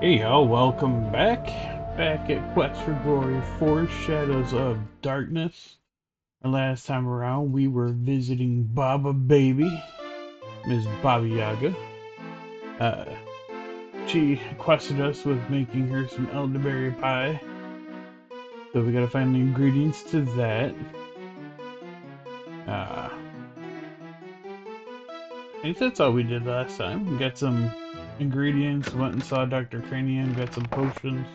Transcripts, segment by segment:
Hey y'all, welcome back. Back at Quest for Glory 4 Shadows of Darkness. And last time around, we were visiting Baba Baby, Miss Baba Yaga. Uh, she quested us with making her some elderberry pie. So we gotta find the ingredients to that. I think that's all we did last time. We got some ingredients, went and saw Dr. Cranium, got some potions,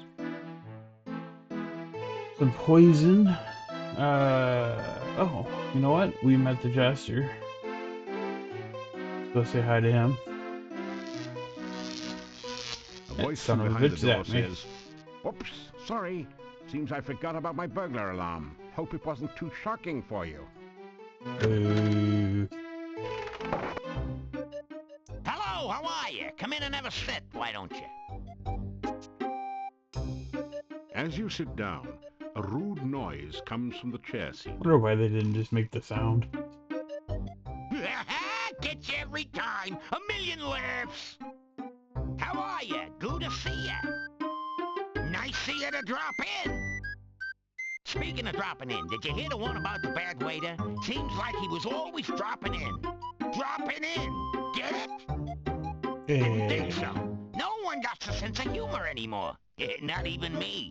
some poison. Oh, you know what? We met the jester. Let's go say hi to him. A voice Son from of a behind the bitch door at me. says, "Oops, sorry. Seems I forgot about my burglar alarm. Hope it wasn't too shocking for you." Boo. Hello, how are you? Come in and have a sit, why don't you? As you sit down, a rude noise comes from the chair seat. I wonder why they didn't just make the sound. Gets you every time. A million laughs. How are you? Good to see you. Nice see you to drop in. Speaking of dropping in, did you hear the one about the bad waiter? Seems like he was always dropping in. Dropping in. Get it? Didn't think so. No one got a sense of humor anymore. Not even me.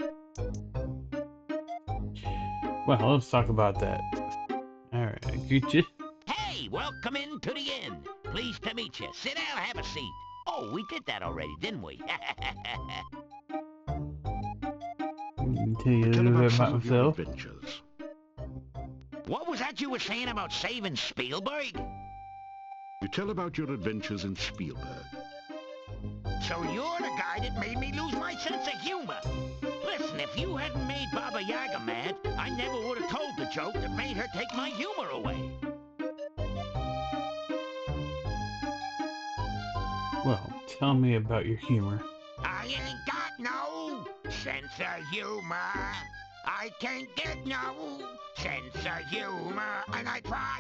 Well, let's talk about that. Alright, get you. Hey, welcome into the inn. Pleased to meet you. Sit down, have a seat. Oh, we did that already, didn't we? Tell you a Tell little about bit some about of your myself. adventures. What was that you were saying about saving Spielberg? You tell about your adventures in Spielberg. So you're the guy that made me lose my sense of humor. Listen, if you hadn't made Baba Yaga mad, I never would have told the joke that made her take my humor away. Well, tell me about your humor. I ain't got no sense of humor. I can't get no sense of humor. And I try,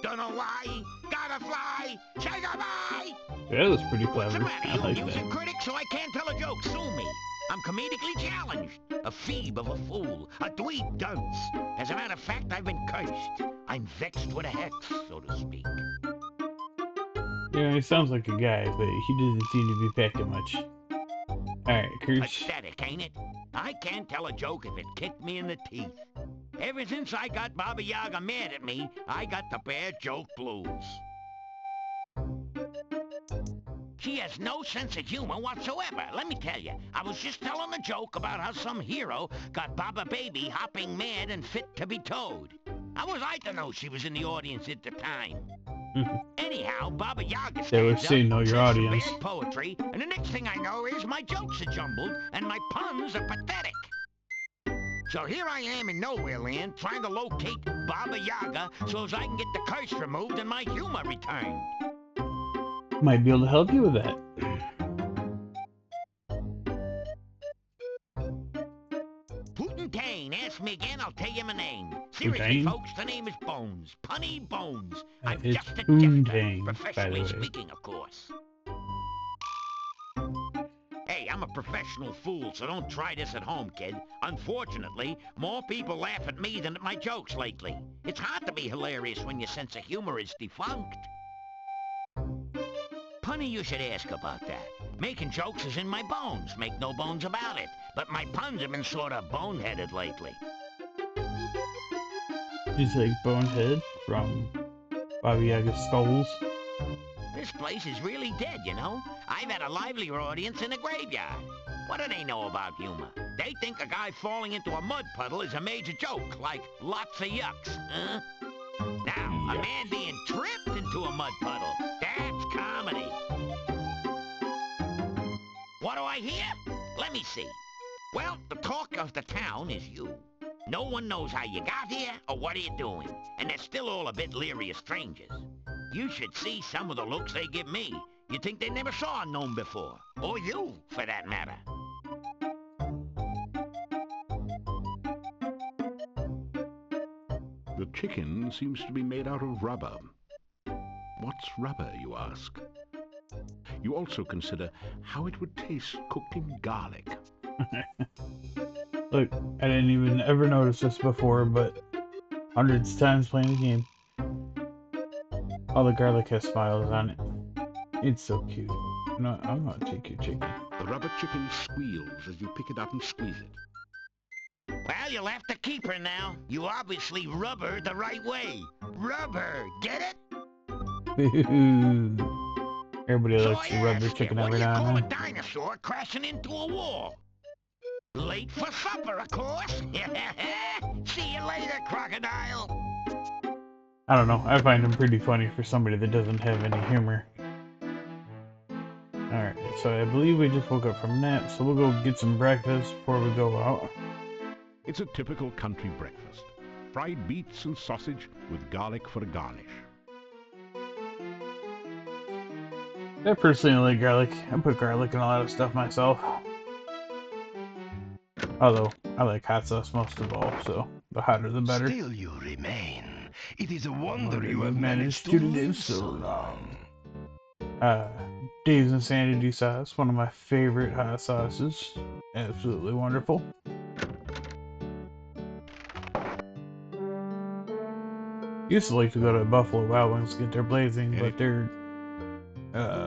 don't know why, gotta fly, say goodbye. That was pretty What's the clever. matter? I You a like music that. critic, so I can't tell a joke. Sue me. I'm comedically challenged. A phoebe of a fool. A dweeb dunce. As a matter of fact, I've been cursed. I'm vexed with a hex, so to speak. Yeah, he sounds like a guy, but he doesn't seem to be packing much. Alright, Curse. Pathetic, ain't it? I can't tell a joke if it kicked me in the teeth. Ever since I got Baba Yaga mad at me, I got the bad joke blues. She has no sense of humor whatsoever. Let me tell you, I was just telling a joke about how some hero got Baba Baby hopping mad and fit to be towed. How was I to know she was in the audience at the time? Anyhow, Baba Yaga They were stands saying know up, your says some audience. bad poetry, and the next thing I know is my jokes are jumbled and my puns are pathetic. So here I am in nowhere land trying to locate Baba Yaga so as I can get the curse removed and my humor returned. Might be able to help you with that. Poontang, ask me again, I'll tell you my name. Seriously, Poontang? folks, the name is Bones. Punny Bones. I'm It's just a jester. Poontang, by the Professionally way. speaking, of course. Hey, I'm a professional fool, so don't try this at home, kid. Unfortunately, more people laugh at me than at my jokes lately. It's hard to be hilarious when your sense of humor is defunct. Punny, you should ask about that. Making jokes is in my bones, make no bones about it. But my puns have been sort of boneheaded lately. Just like Bonehead from Baba Yaga's Skulls. This place is really dead, you know? I've had a livelier audience in a graveyard. What do they know about humor? They think a guy falling into a mud puddle is a major joke, like lots of yucks, huh? Now, a man being tripped into a mud puddle, that's comedy. What do I hear? Let me see. Well, the talk of the town is you. No one knows how you got here or what are you doing, and they're still all a bit leery of strangers. You should see some of the looks they give me. You'd think they never saw a gnome before. Or you, for that matter. The chicken seems to be made out of rubber. What's rubber, you ask? you also consider how it would taste cooked in garlic. Look, I didn't even ever notice this before, but hundreds of times playing the game, all the garlic has smiles on it. It's so cute. No, I'm gonna take your chicken. The rubber chicken squeals as you pick it up and squeeze it. Well, you'll have to keep her now. You obviously rub her the right way. Rub her, get it? Everybody So likes I to rub their ask chicken you, what every do you now call a and then. dinosaur crashing into a wall? Late for supper, of course. See you later, crocodile. I don't know. I find him pretty funny for somebody that doesn't have any humor. Alright, so I believe we just woke up from a nap, so we'll go get some breakfast before we go out. It's a typical country breakfast. Fried beets and sausage with garlic for a garnish. I personally like garlic. I put garlic in a lot of stuff myself. Although, I like hot sauce most of all, so the hotter the better. Still you remain. It is a wonder you You've have managed to live so long. Dave's Insanity sauce, one of my favorite hot sauces. Absolutely wonderful. Used to like to go to Buffalo Wild Wings to get their blazing, but their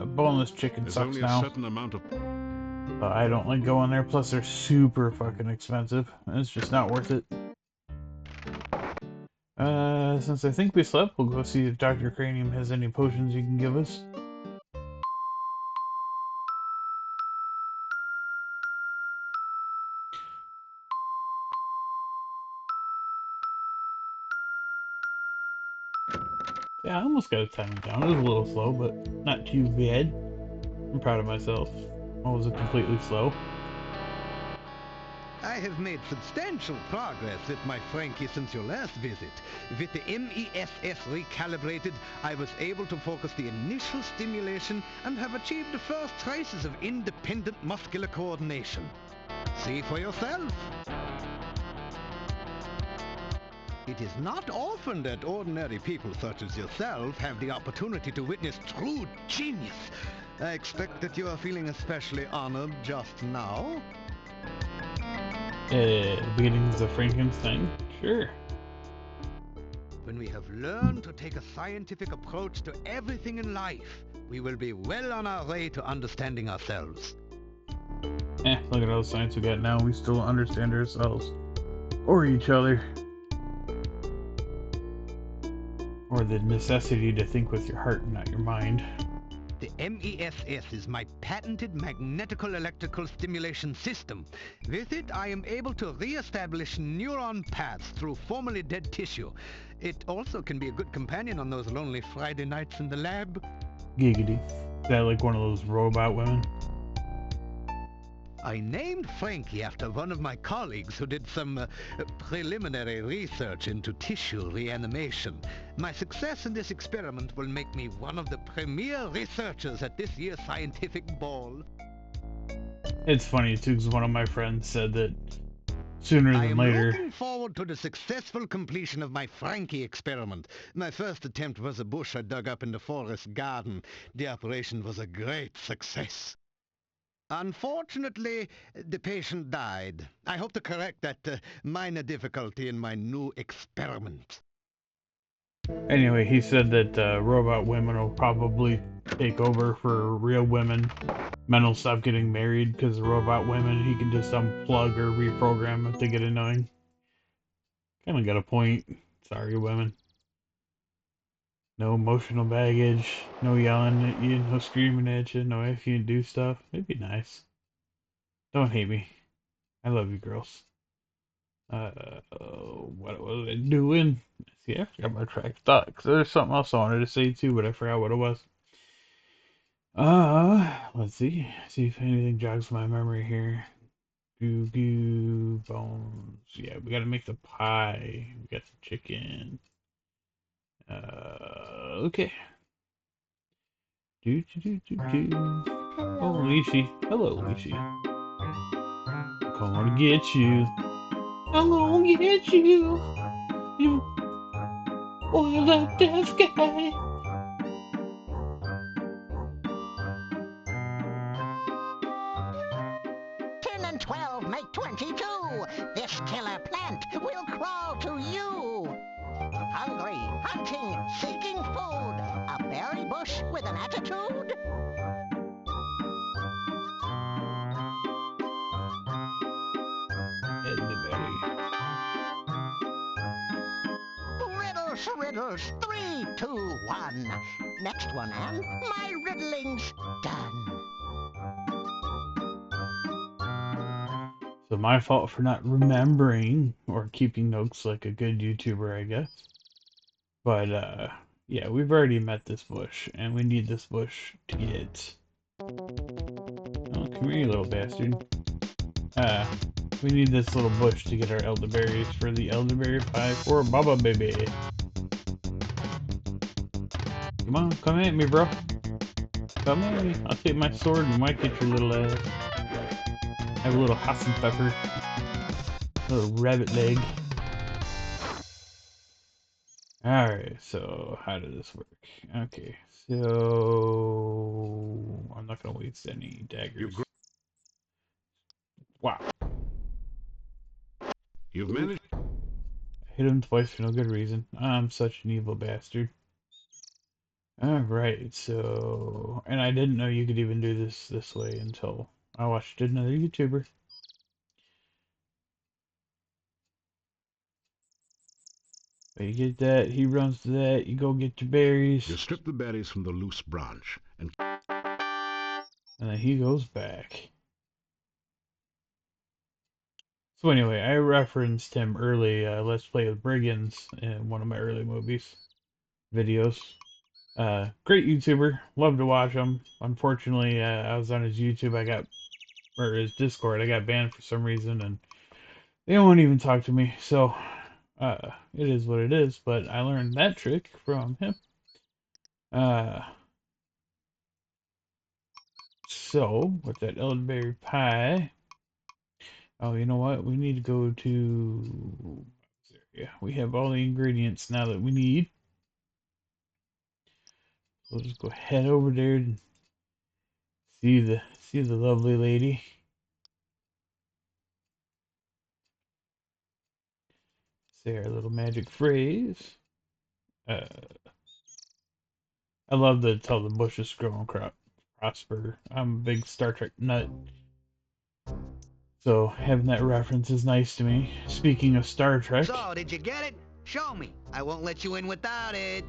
boneless chicken There's sucks only a now. certain amount of... I don't like going there, plus they're super fucking expensive. It's just not worth it. Since I think we slept, we'll go see if Dr. Cranium has any potions he can give us. Yeah, I almost got it timed down. It was a little slow, but not too bad. I'm proud of myself. I wasn't completely slow. I have made substantial progress with my Frankie since your last visit. With the MESS recalibrated, I was able to focus the initial stimulation and have achieved the first traces of independent muscular coordination. See for yourself. It is not often that ordinary people such as yourself have the opportunity to witness true genius. I expect that you are feeling especially honored just now. Beginnings of Frankenstein? Sure. When we have learned to take a scientific approach to everything in life, we will be well on our way to understanding ourselves. Look at all the science we got now. We still don't understand ourselves. Or each other. Or the necessity to think with your heart and not your mind. The MESS is my patented magnetical electrical stimulation system. With it, I am able to re-establish neuron paths through formerly dead tissue. It also can be a good companion on those lonely Friday nights in the lab. Giggity. Is that like one of those robot women? I named Frankie after one of my colleagues who did some preliminary research into tissue reanimation. My success in this experiment will make me one of the premier researchers at this year's scientific ball. It's funny too, because one of my friends said that sooner I than am later. looking forward to the successful completion of my Frankie experiment. My first attempt was a bush I dug up in the forest garden. The operation was a great success. Unfortunately, the patient died. I hope to correct that minor difficulty in my new experiment. Anyway, he said that robot women will probably take over for real women. Men will stop getting married because robot women, he can just unplug or reprogram if they get annoying. Kinda got a point. Sorry, women. No emotional baggage, no yelling at you, no screaming at you, no if you do stuff. It'd be nice. Don't hate me. I love you, girls. What was I doing? See, I forgot my track of thought. 'Cause there's something else I wanted to say too, but I forgot what it was. Let's see. See if anything jogs my memory here. Goo goo bones. Yeah, we gotta make the pie. We got the chicken. Okay. Do do do do do. Oh, Lishi. Hello, Lishi. Come on to get you. I'm gonna get you. You boy like that guy. and 12 make 22. This killer plant will crawl to you. Hungry, hunting, seeking food. A berry bush with an attitude? Elderberry. Riddles, riddles, 3, 2, 1. Next one, and my riddling's done. So my fault for not remembering or keeping notes like a good YouTuber, I guess. But, yeah, we've already met this bush, and we need this bush to get... Oh, come here, you little bastard. We need this little bush to get our elderberries for the elderberry pie for Baba Baby. Come on, come at me, bro. Come at me. I'll take my sword and whack at your little ass. Have a little hot and pepper. Little rabbit leg. Alright, so how does this work? Okay, so I'm not gonna waste any daggers. Wow. You've managed. I hit him twice for no good reason. I'm such an evil bastard. Alright, so... And I didn't know you could even do this way until I watched another YouTuber. But you get that, he runs to that, you go get your berries. You strip the berries from the loose branch and then he goes back. So anyway, I referenced him early, Let's Play with Brigands in one of my early videos. Great YouTuber, love to watch him. Unfortunately, I was on his YouTube, or his Discord, I got banned for some reason, and they won't even talk to me, so, it is what it is, but I learned that trick from him. So, with that elderberry pie, oh, you know what? We need to go to... Yeah, we have all the ingredients now that we need. We'll just go head over there and see the lovely lady. Say our little magic phrase. I love to tell the bushes grow and prosper. I'm a big Star Trek nut. So having that reference is nice to me. Speaking of Star Trek. So, did you get it? Show me. I won't let you in without it.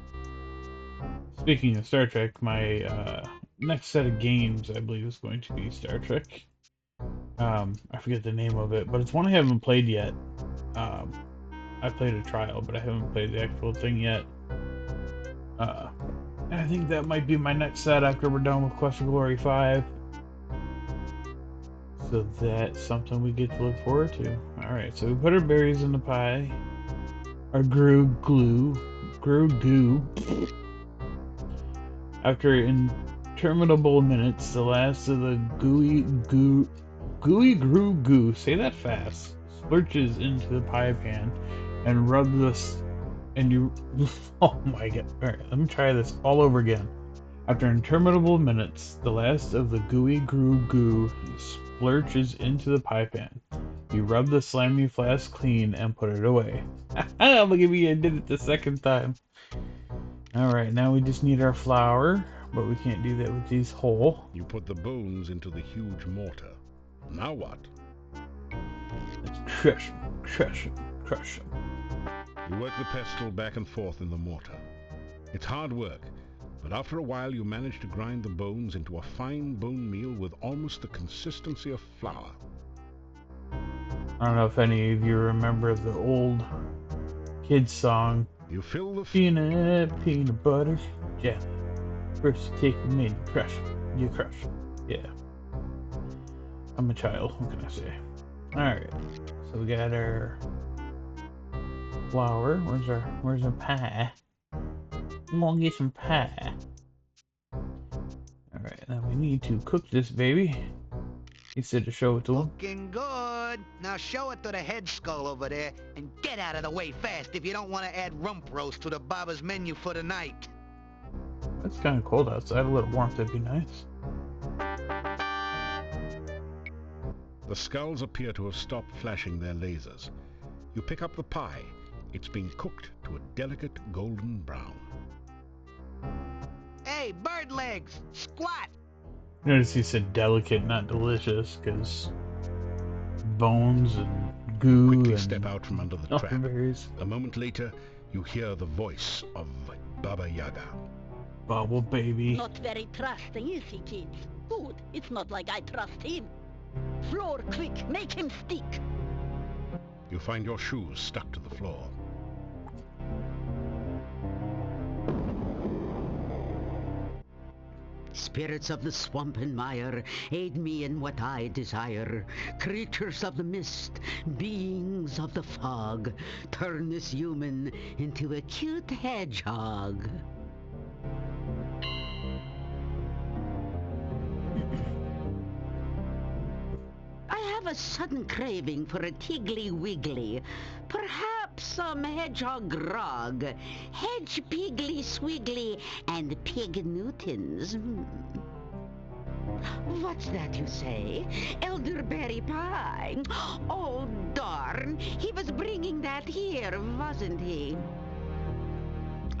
Speaking of Star Trek, my next set of games, I believe, is going to be Star Trek. I forget the name of it, but it's one I haven't played yet. I played a trial, but I haven't played the actual thing yet. And I think that might be my next set after we're done with Quest for Glory 5. So that's something we get to look forward to. Alright, so we put our berries in the pie. Our grew goo. After interminable minutes, the last of the gooey grew goo, say that fast, splurches into the pie pan and rub this, and you, oh my god, alright, let me try this all over again. After interminable minutes, the last of the gooey grew goo splurches into the pie pan. You rub the slimy flask clean and put it away. Look at me, I did it the second time. Alright, now we just need our flour, but we can't do that with these whole. you put the bones into the huge mortar. Now what? Let's crush them, crush them, crush them. You work the pestle back and forth in the mortar. It's hard work, but after a while you manage to grind the bones into a fine bone meal with almost the consistency of flour. I don't know if any of you remember the old kids song. You fill the Peanut butter, jelly. First you take them in, crush them. You crush them. Yeah. I'm a child, what can I say? Alright. So we got our flour. Where's our pie? I'm gonna get some pie. Alright, now we need to cook this baby. He said to show it to him. Looking good. Now show it to the head skull over there and get out of the way fast if you don't want to add rump roast to the Baba's menu for the night. It's kind of cold outside. A little warmth would be nice. The skulls appear to have stopped flashing their lasers. You pick up the pie. It's been cooked to a delicate golden brown. Hey, bird legs! Squat! Notice he said delicate, not delicious, because bones and goo Quickly and step out from under the trap. elderberries. A moment later, you hear the voice of Baba Yaga. Bubble baby. Not very trusting, is he, kids? Good. It's not like I trust him. Floor, quick, make him stick. You find your shoes stuck to the floor. Spirits of the swamp and mire, aid me in what I desire. Creatures of the mist, beings of the fog, turn this human into a cute hedgehog. I have a sudden craving for a tiggly wiggly. Perhaps some hedgehog grog. Hedge piggly swiggly and pig Newtons. What's that you say? Elderberry pie. Oh, darn. He was bringing that here, wasn't he?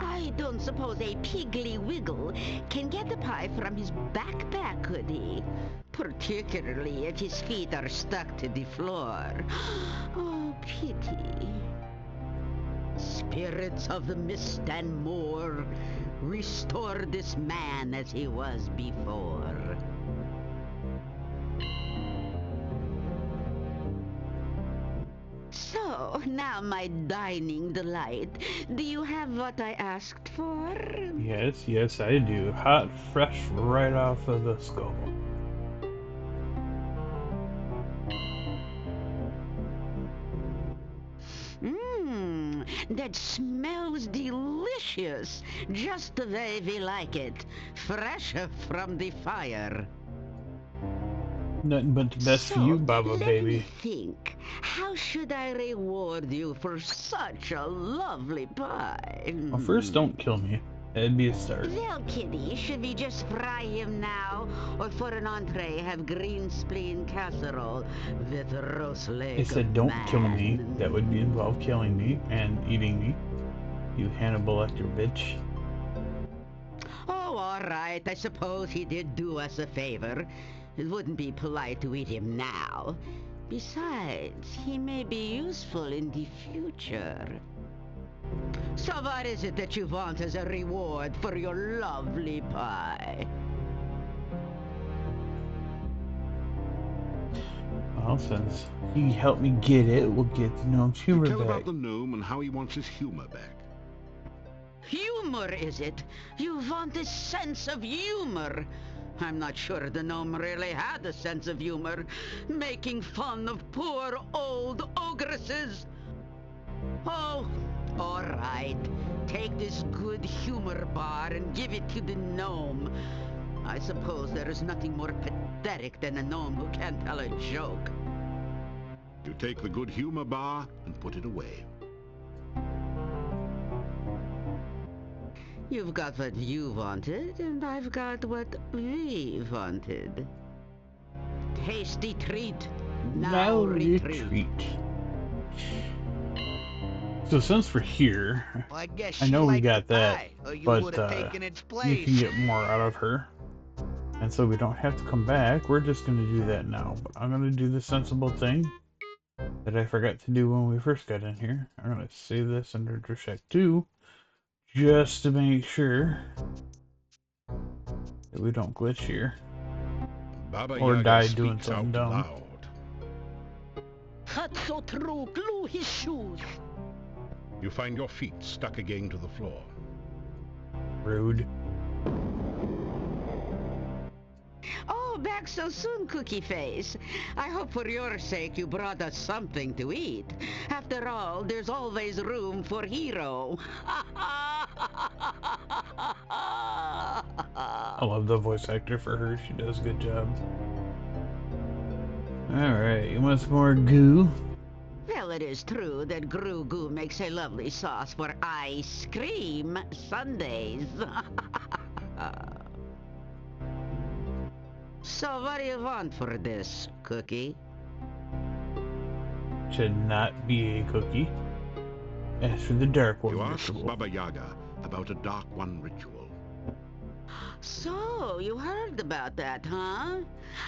I don't suppose a piggly wiggle can get the pie from his backpack, could he? Particularly if his feet are stuck to the floor. Oh, pity. Spirits of the mist and more, restore this man as he was before. So, now my dining delight, do you have what I asked for? Yes, I do. Hot, fresh, right off of the skull. Mmm, that smells delicious, just the way we like it, fresh from the fire. Nothing but the best for you, Baba let baby. me think. How should I reward you for such a lovely pie? Well, first, don't kill me. That'd be a start. Well, Kitty, should we just fry him now? Or for an entree, have green spleen casserole with roast leg I said of don't man? kill me. That would involve killing me and eating me. You Hannibal Lecter bitch. Oh, all right. I suppose he did do us a favor. It wouldn't be polite to eat him now. Besides, he may be useful in the future. So what is it that you want as a reward for your lovely pie? Well, since he helped me get it, we'll get the gnome's You humor tell back. about the gnome and how he wants his humor back. Humor, is it? You want a sense of humor? I'm not sure the gnome really had a sense of humor, making fun of poor old ogresses. Oh, all right. Take this good humor bar and give it to the gnome. I suppose there is nothing more pathetic than a gnome who can't tell a joke. You take the good humor bar and put it away. You've got what you wanted, and I've got what we wanted. Tasty treat. Now retreat. So since we're here, Well, I guess I she know we liked got the that, pie, or you but would have taken its you place. can get more out of her. And so we don't have to come back. We're just going to do that now. But I'm going to do the sensible thing that I forgot to do when we first got in here. I'm going to save this under Drishek 2 just to make sure that we don't glitch here. Baba Or Yaga die doing speaks something out dumb. loud. That's so true. Glue his shoes. You find your feet stuck again to the floor. Rude. Oh, back so soon, Cookie Face. I hope for your sake you brought us something to eat. After all, there's always room for Hero. I love the voice actor for her. She does a good job. Alright, you want some more goo? Well, it is true that Gru Goo makes a lovely sauce for ice cream sundaes. So what do you want for this, Cookie? should not be a cookie. As for the Dark One You asked ritual. Baba Yaga about a Dark One ritual. So, you heard about that, huh?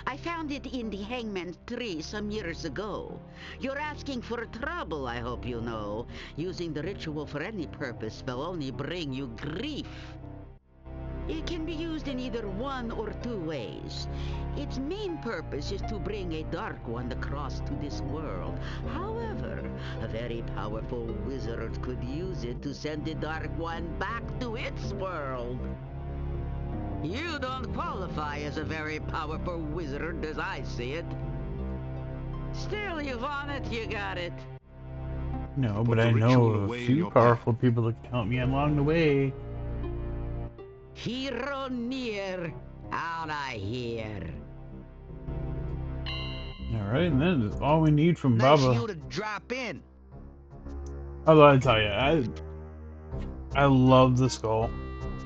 I found it in the hangman's tree some years ago. You're asking for trouble, I hope you know. Using the ritual for any purpose will only bring you grief. It can be used in either one or two ways. Its main purpose is to bring a Dark One across to this world. However, a very powerful wizard could use it to send the Dark One back to its world. You don't qualify as a very powerful wizard as I see it. Still, you want it, you got it. No, Put but the I know ritual of a away in few your powerful people that can help me along the way. Hero near, out I hear. Alright, and that is all we need from Nice of Baba. you to drop in. Although I tell you, I love the skull.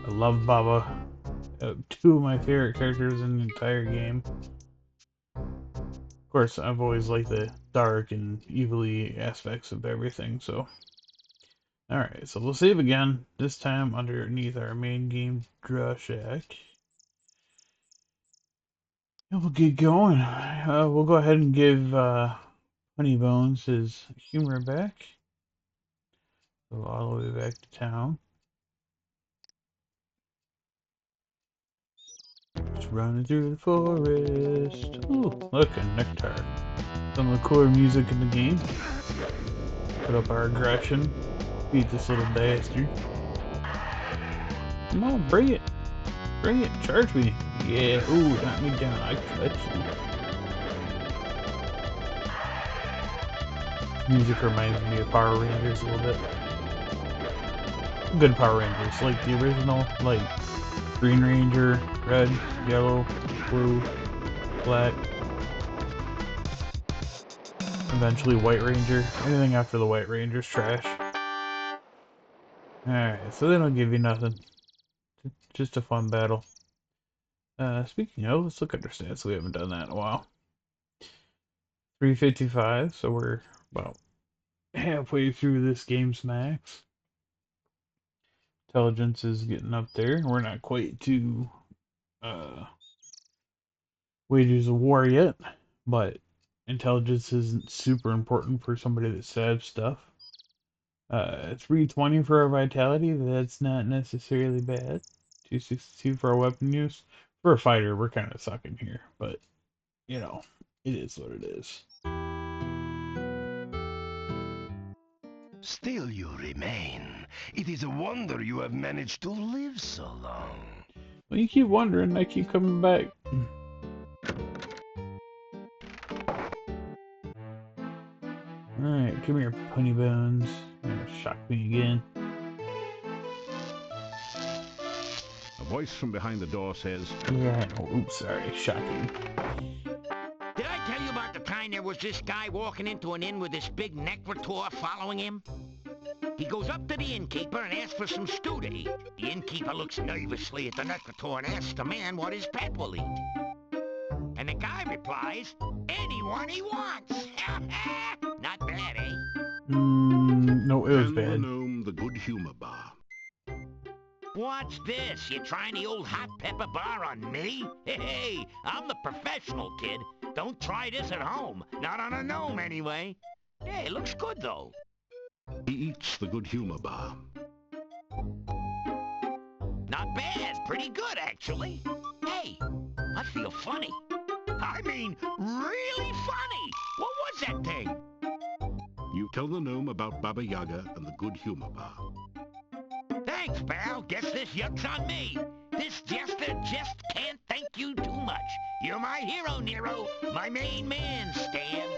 I love Baba. Two of my favorite characters in the entire game. Of course, I've always liked the dark and evilly aspects of everything, so. Alright, so we'll save again, this time underneath our main game draw shack. And we'll get going. We'll go ahead and give Honey Bones his humor back. Go all the way back to town. Just running through the forest. Ooh, look, a nectar. Some of the cooler music in the game. Put up our aggression. Beat this little bastard. Come on, bring it. Bring it. Charge me. Yeah. Ooh, knock me down. I cut you. Music reminds me of Power Rangers a little bit. Good Power Rangers, like the original, like Green Ranger, red, yellow, blue, black. Eventually White Ranger. Anything after the White Ranger's trash. Alright, so they don't give you nothing. Just a fun battle. Speaking of, let's look at our stats. We haven't done that in a while. 355, so we're about halfway through this game's max. Intelligence is getting up there. We're not quite to Wages of War yet, but intelligence isn't super important for somebody that stabs stuff. 320 for our vitality, that's not necessarily bad. 262 for our weapon use. For a fighter, we're kind of sucking here, but, you know, it is what it is. Still you remain. It is a wonder you have managed to live so long. Well, you keep wondering, I keep coming back. Alright, come here, Honey Bones. You're gonna shock me again. A voice from behind the door says, Yeah, oh, oops, sorry, shocking. Did I tell you about the time there was this guy walking into an inn with this big necrotor following him? He goes up to the innkeeper and asks for some stew to eat. The innkeeper looks nervously at the necrotor and asks the man what his pet will eat. And the guy replies, anyone he wants. Not bad, eh? No, it was and the bad. gnome the good humor bar. What's this? You trying the old hot pepper bar on me? Hey, I'm the professional, kid. Don't try this at home. Not on a gnome, anyway. Hey, it looks good, though. He eats the good humor bar. Not bad. Pretty good, actually. Hey, I feel funny. I mean, really funny. What was that thing? You tell the gnome about Baba Yaga and the good humor bar. Thanks, pal. Guess this yuck's on me. This jester just can't thank you too much. You're my hero, Nero. My main man, Stan.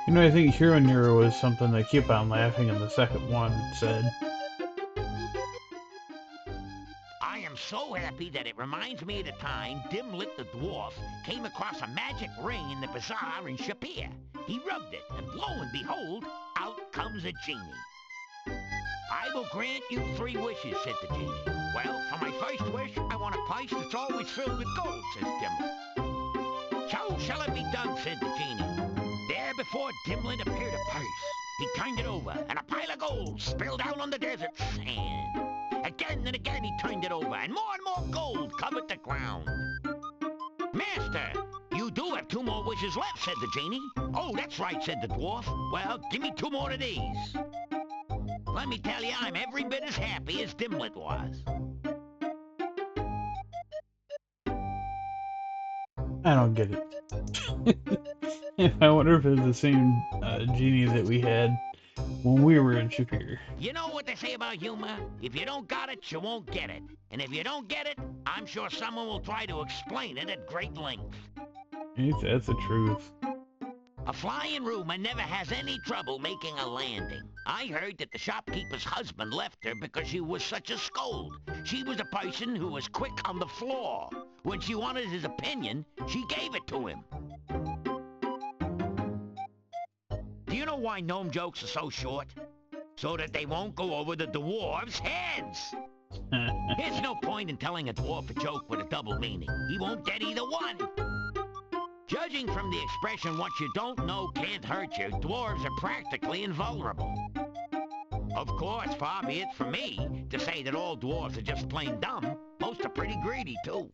You know, I think Hero Nero was something they keep on laughing in the second one said. I am so happy that it reminds me of the time Dimlit the dwarf came across a magic ring in the bazaar in Shapir. He rubbed it, and lo and behold, out comes a genie. I will grant you 3 wishes, said the genie. Well, for my first wish, I want a purse that's always filled with gold, says Dimlit. So shall it be done, said the genie. There before Dimlet appeared a purse. He turned it over, and a pile of gold spilled out on the desert sand. Again and again he turned it over, and more gold covered the ground. Master, you do have 2 more wishes left, said the genie. Oh, that's right, said the dwarf. Well, give me 2 more of these. Let me tell you, I'm every bit as happy as Dimlet was. I don't get it. I wonder if it's the same genie that we had when we were in Shapir. You know what they say about humor? If you don't got it, you won't get it. And if you don't get it, I'm sure someone will try to explain it at great length. That's the truth. A flying rumor never has any trouble making a landing. I heard that the shopkeeper's husband left her because she was such a scold. She was a person who was quick on the floor. When she wanted his opinion, she gave it to him. Do you know why gnome jokes are so short? So that they won't go over the dwarves' heads. There's no point in telling a dwarf a joke with a double meaning. He won't get either one. Judging from the expression, what you don't know can't hurt you, dwarves are practically invulnerable. Of course, far be it from me to say that all dwarves are just plain dumb. Most are pretty greedy, too.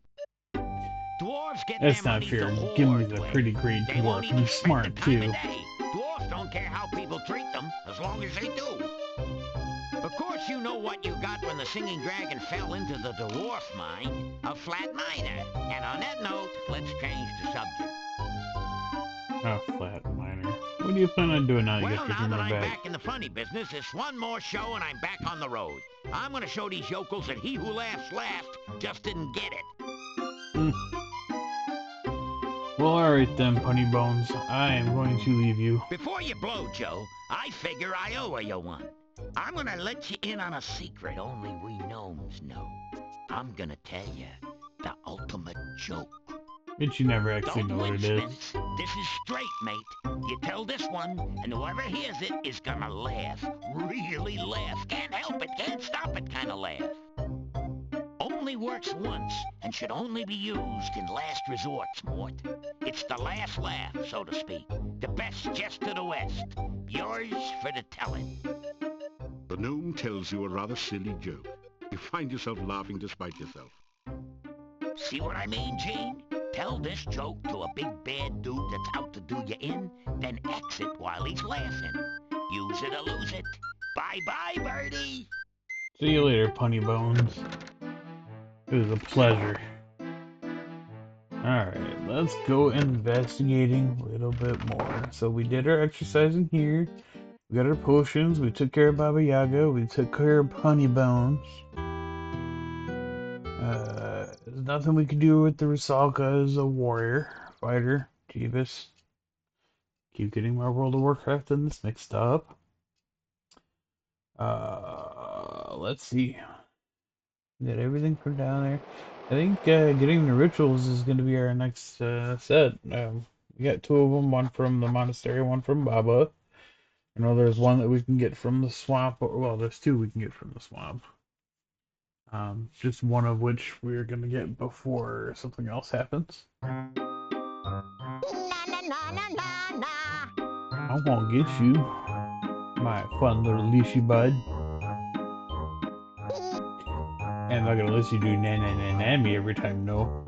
Dwarves get That's their not money fair. the horde Gimli's a way. pretty great They won't dwarf. even He's spend smart, the time too. of day. Dwarves don't care how people treat them, as long as they do. Of course, you know what you got when the singing dragon fell into the dwarf mine. A flat miner. And on that note, let's change the subject. A flat miner. What do you plan on doing now you Well, got your now that humor I'm back? back in the funny business, it's one more show and I'm back on the road. I'm gonna show these yokels that he who laughs last just didn't get it. Well, alright then, Punny Bones. I am going to leave you. Before you blow, Joe, I figure I owe you one. I'm gonna let you in on a secret only we gnomes know. I'm gonna tell you the ultimate joke. But you never actually Don't know what it wince, is. Vince. This is straight, mate. You tell this one, and whoever hears it is gonna laugh. Really laugh. Can't help it, can't stop it kind of laugh. Only works once, and should only be used in last resorts, Mort. It's the last laugh, so to speak. The best jest of the West. Yours for the telling. The gnome tells you a rather silly joke. You find yourself laughing despite yourself. See what I mean, Gene? Tell this joke to a big bad dude that's out to do you in, then exit while he's laughing. Use it or lose it. Bye-bye, birdie! See you later, Punny Bones. It was a pleasure. Alright, let's go investigating a little bit more. So we did our exercising here. We got our potions. We took care of Baba Yaga. We took care of Punny Bones. There's nothing we can do with the Rusalka as a warrior, fighter, Jeebus. Keep getting my World of Warcraft in this mixed up. Let's see. Did everything from down there. I think getting the rituals is going to be our next set. We got 2 of them, one from the monastery, one from Baba. I know there's one that we can get from the swamp, well, there's 2 we can get from the swamp. Just one of which we're going to get before something else happens. Na na na na na na. I won't get you, my fun little leashy bud. And I'm not gonna let you do na na na na me every time, no.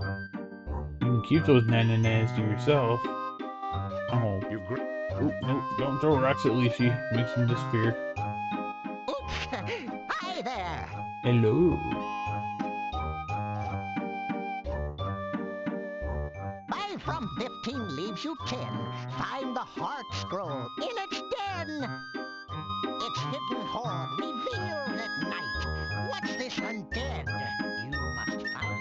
You can keep those na na nas to yourself. Oh, oh no, don't throw rocks at Leashy. Makes him disappear. Oops. Hi there. Hello. 5 from 15 leaves you 10. Find the heart scroll in its den. Its hidden hoard revealed at night. What's this undead? You must fight.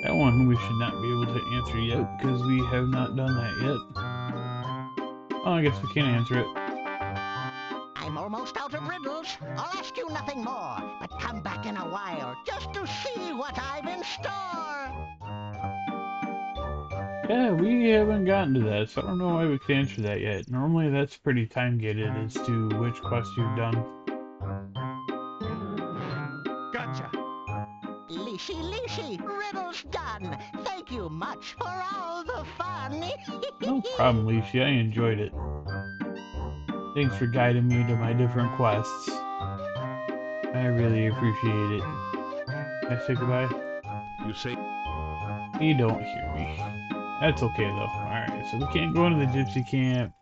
That one we should not be able to answer yet because we have not done that yet. Oh, I guess we can answer it. I'm almost out of riddles. I'll ask you nothing more, but come back in a while just to see what I've in store. Yeah, we haven't gotten to that, so I don't know why we can answer that yet. Normally that's pretty time-gated as to which quest you've done. Gotcha. Leashy, Leashy, riddles done. Thank you much much for all the fun. No problem, Leisha. I enjoyed it. Thanks for guiding me to my different quests. I really appreciate it. Can I say goodbye? You say You don't hear me. That's okay though. Alright, so we can't go into the gypsy camp.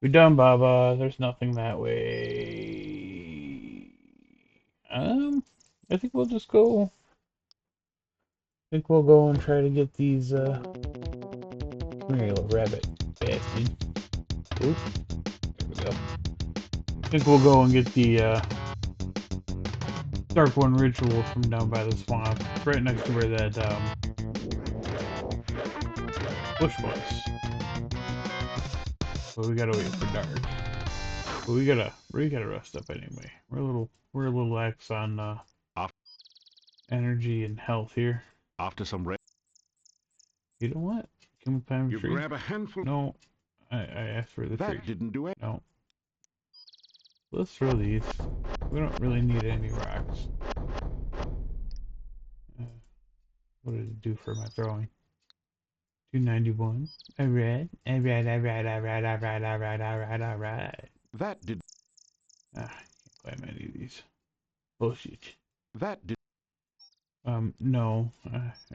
We're done, Baba. There's nothing that way. I think we'll just go. I think we'll go and try to get these, come here, you little rabbit bastard. Oop. There we go. I think we'll go and get the, Dark One ritual from down by the swamp. It's right next to where that, bush was. But we gotta wait for dark. But we gotta rest up anyway. We're a little lax on, energy and health here. after some rest, You know what? Can we climb a you tree? grab a handful. No. I asked for the tree. That didn't do it. No. Let's throw these. We don't really need any rocks. What did it do for my throwing? 291. Alright. Alright. That did. Ah, can't climb any of these. Bullshit. That did. No.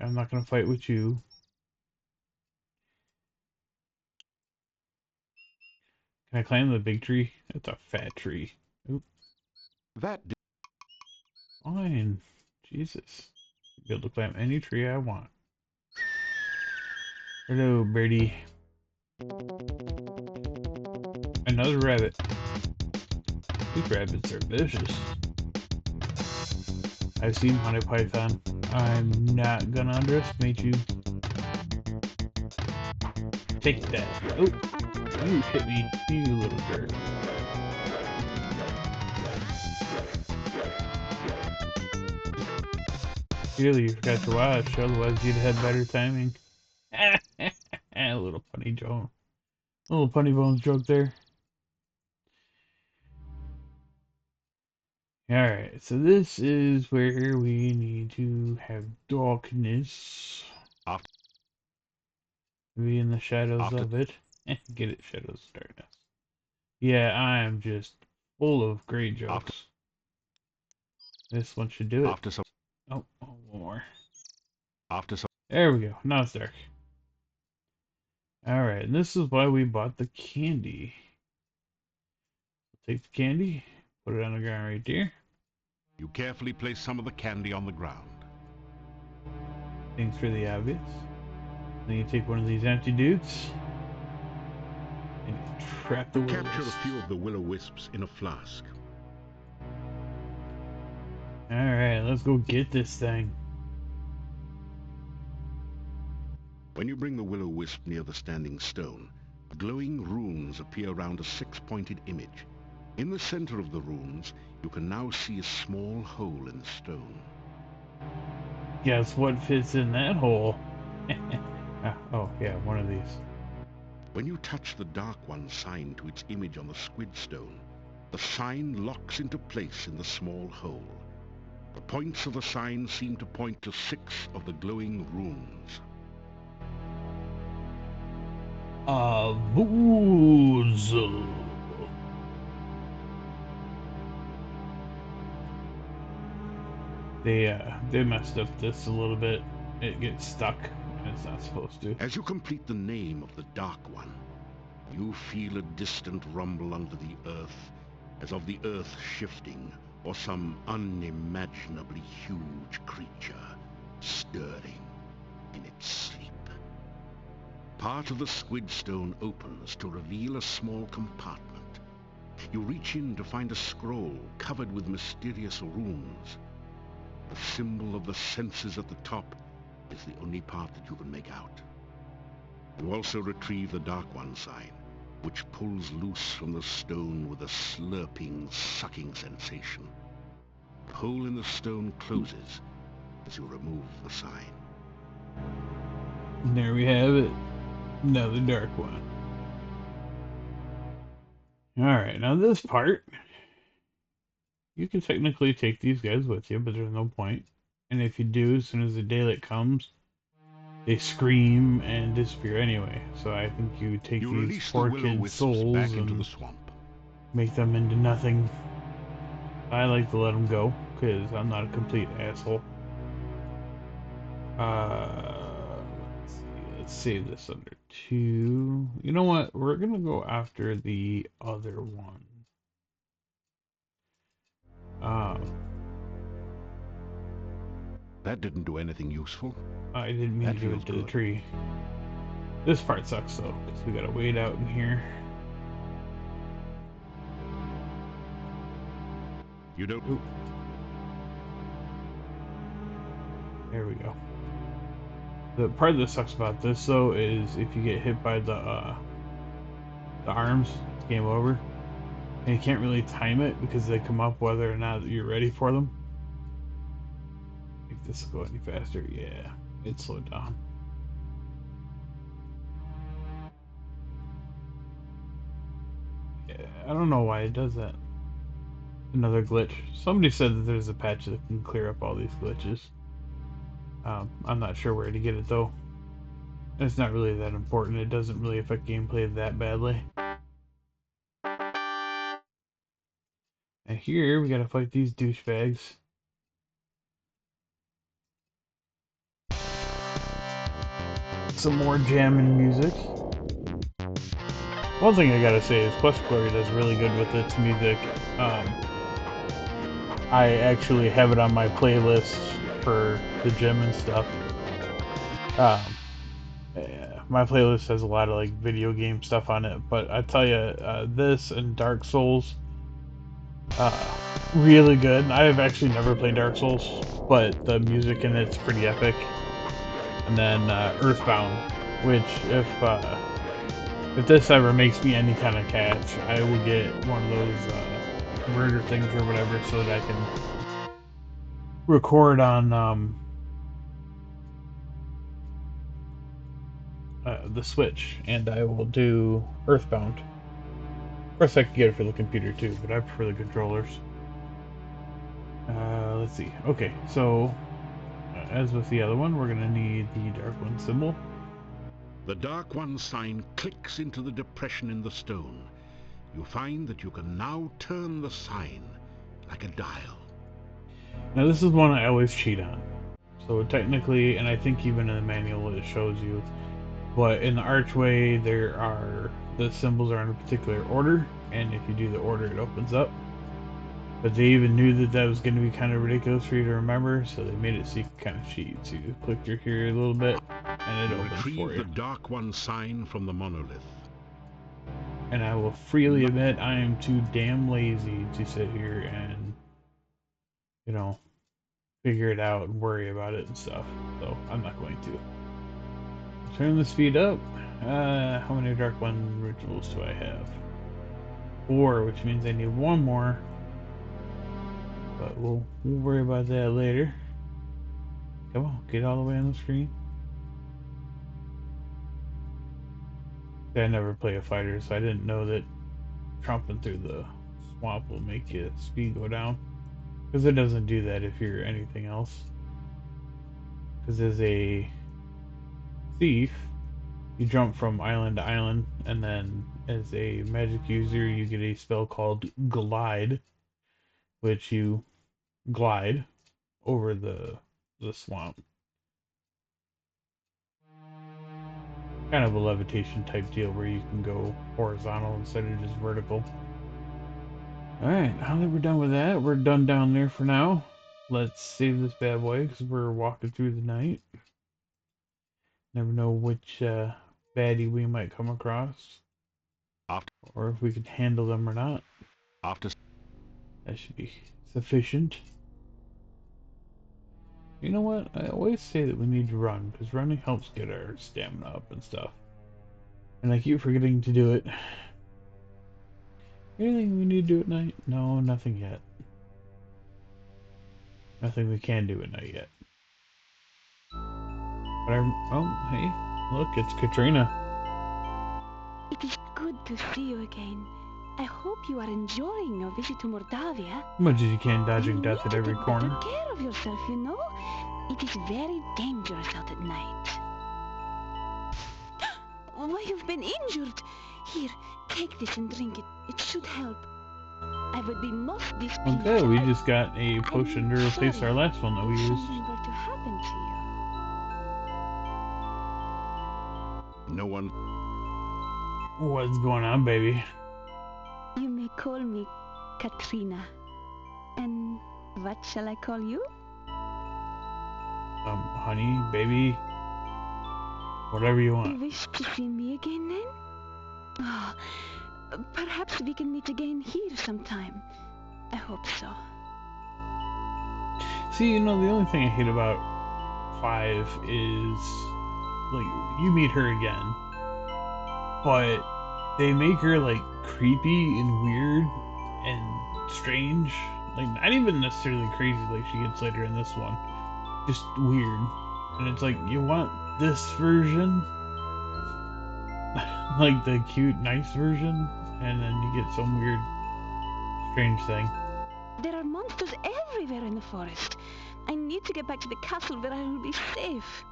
I'm not gonna fight with you. Can I climb the big tree? It's a fat tree. Oop. That did. Fine. Jesus. I'll be able to climb any tree I want. Hello, birdie. Another rabbit. These rabbits are vicious. I've seen honey python. I'm not gonna underestimate you. Take that. Oh, you hit me, you little jerk. Clearly you forgot to watch, otherwise you'd have better timing. A little funny joke. A little funny bones joke there. Alright, so this is where we need to have darkness. Be in the shadows of it. Get it, shadows of darkness. Yeah, I am just full of great jokes. This one should do it. After some. Oh, one more. After some. There we go. Now it's dark. Alright, and this is why we bought the candy. Take the candy, put it on the ground right there. You carefully place some of the candy on the ground. Thanks for the obvious. Then you take one of these empty dudes and you trap the Capture will-o-wisp. a few of the will-o-wisps in a flask. Alright, let's go get this thing. When you bring the will-o-wisp near the standing stone, glowing runes appear around a six-pointed image. In the center of the runes, you can now see a small hole in the stone. Guess what fits in that hole? Oh, yeah, one of these. When you touch the Dark One sign to its image on the squid stone, the sign locks into place in the small hole. The points of the sign seem to point to 6 of the glowing runes. Avuzel. They messed up this a little bit. It gets stuck when it's not supposed to. As you complete the name of the Dark One, you feel a distant rumble under the earth, as of the earth shifting, or some unimaginably huge creature stirring in its sleep. Part of the squid stone opens to reveal a small compartment. You reach in to find a scroll covered with mysterious runes. The symbol of the senses at the top is the only part that you can make out. You also retrieve the Dark One sign, which pulls loose from the stone with a slurping, sucking sensation. The hole in the stone closes as you remove the sign. And there we have it. Another Dark One. Alright, now this part, you can technically take these guys with you, but there's no point. And if you do, as soon as the daylight comes, they scream and disappear anyway. So I think you take You these release the poor kids' will-o-wisps souls back into and the swamp. make them into nothing. I like to let them go, because I'm not a complete asshole. Let's see. Let's save this under 2. You know what? We're going to go after the other one. That didn't do anything useful. I didn't mean That to give feels it to the good. tree. This part sucks, though, because we got to wait out in here. You don't... Oop. There we go. The part that sucks about this, though, is if you get hit by the arms, it's game over. And you can't really time it because they come up whether or not you're ready for them. Make this go any faster. Yeah, it slowed down. Yeah, I don't know why it does that. Another glitch. Somebody said that there's a patch that can clear up all these glitches. I'm not sure where to get it though. It's not really that important. It doesn't really affect gameplay that badly. And here we gotta fight these douchebags. Some more jamming music. One thing I gotta say is Quest Glory does really good with its music. I actually have it on my playlist for the gym and stuff. My playlist has a lot of like video game stuff on it, but I tell you, this and Dark Souls, really good. I have actually never played Dark Souls, but the music in it's pretty epic. And then Earthbound, which if this ever makes me any kind of cash, I will get one of those murder things or whatever so that I can record on the Switch, and I will do Earthbound. Of course, I could get it for the computer too, but I prefer the controllers. Let's see. Okay, so as with the other one, we're gonna need the Dark One symbol. The Dark One sign clicks into the depression in the stone. You find that you can now turn the sign like a dial. Now this is one I always cheat on. So technically, and I think even in the manual it shows you, but in the archway the symbols are in a particular order, and if you do the order it opens up. But they even knew that that was going to be kind of ridiculous for you to remember, so they made it so you could kind of cheat. So you click through here a little bit, and it opens for Retrieve you. the Dark One sign from the monolith. And I will freely admit I am too damn lazy to sit here and, you know, figure it out and worry about it and stuff. So I'm not going to. Turn the speed up. How many Dark One rituals do I have? 4, which means I need 1 more. But we'll worry about that later. Come on, get all the way on the screen. I never play a fighter, so I didn't know that tromping through the swamp will make your speed go down. Because it doesn't do that if you're anything else. Because as a thief, you jump from island to island, and then as a magic user, you get a spell called Glide, which you glide over the swamp. Kind of a levitation type deal where you can go horizontal instead of just vertical. Alright, now that we're done with that, we're done down there for now. Let's save this bad boy because we're walking through the night. Never know which baddie we might come across. Or if we can handle them or not. That should be sufficient. You know what? I always say that we need to run, because running helps get our stamina up and stuff. And I keep forgetting to do it. Anything we need to do at night? No, nothing yet. Nothing we can do at night yet. But oh, hey, look, it's Katrina. It is good to see you again. I hope you are enjoying your visit to Moldavia. Much as you can, dodging You death need at every to take corner. better care of yourself, you know. It is very dangerous out at night. Why, you've been injured. Here, take this and drink it. It should help. I would be most displeased. Okay, we just got a potion to replace sorry our last one that we if used. something were to happen to you. No one... What's going on, baby? You may call me Katrina. And what shall I call you? Honey, baby, whatever you You want. wish to see me again, then? Oh, perhaps we can meet again here sometime. I hope so. See, you know, the only thing I hate about 5 is, like, you meet her again, but they make her, like, creepy and weird and strange. Like, not even necessarily crazy like she gets later in this one. Just weird. And it's like, you want this version? Like the cute, nice version? And then you get some weird, strange thing. There are monsters everywhere in the forest. I need to get back to the castle where I will be safe.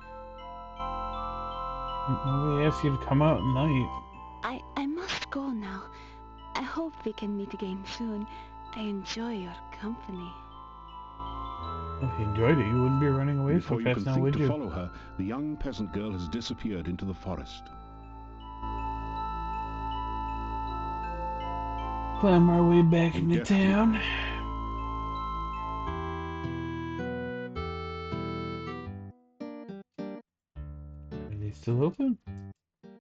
Nobody asked you to come out at night. I must go now. I hope we can meet again soon. I enjoy your company. If you enjoyed it, you wouldn't be running away Before so you fast can now, think would to you? follow her, the young peasant girl has disappeared into the forest. Climb our way back In into death- town. Are they still open?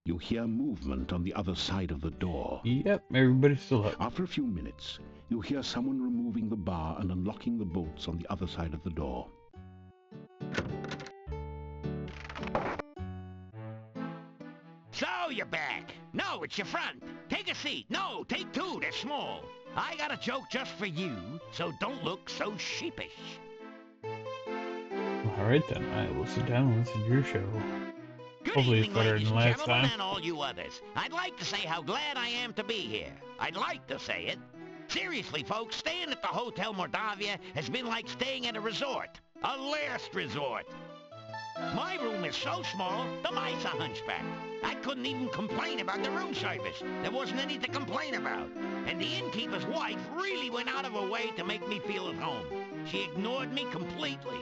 You hear movement on the other side of the door. Yep, everybody's still up. After a few minutes, you hear someone removing the bar and unlocking the bolts on the other side of the door. So you're back. No, it's your front. Take a seat. No, take two. They're small. I got a joke just for you, so don't look so sheepish. Alright then, I will sit down and listen to your show. Good Hopefully it's evening, better ladies than and last gentlemen, time. and all you others. I'd like to say how glad I am to be here. I'd like to say it. Seriously, folks, staying at the Hotel Mordavia has been like staying at a resort. A last resort. My room is so small, the mice are hunchbacked. I couldn't even complain about the room service. There wasn't any to complain about. And the innkeeper's wife really went out of her way to make me feel at home. She ignored me completely.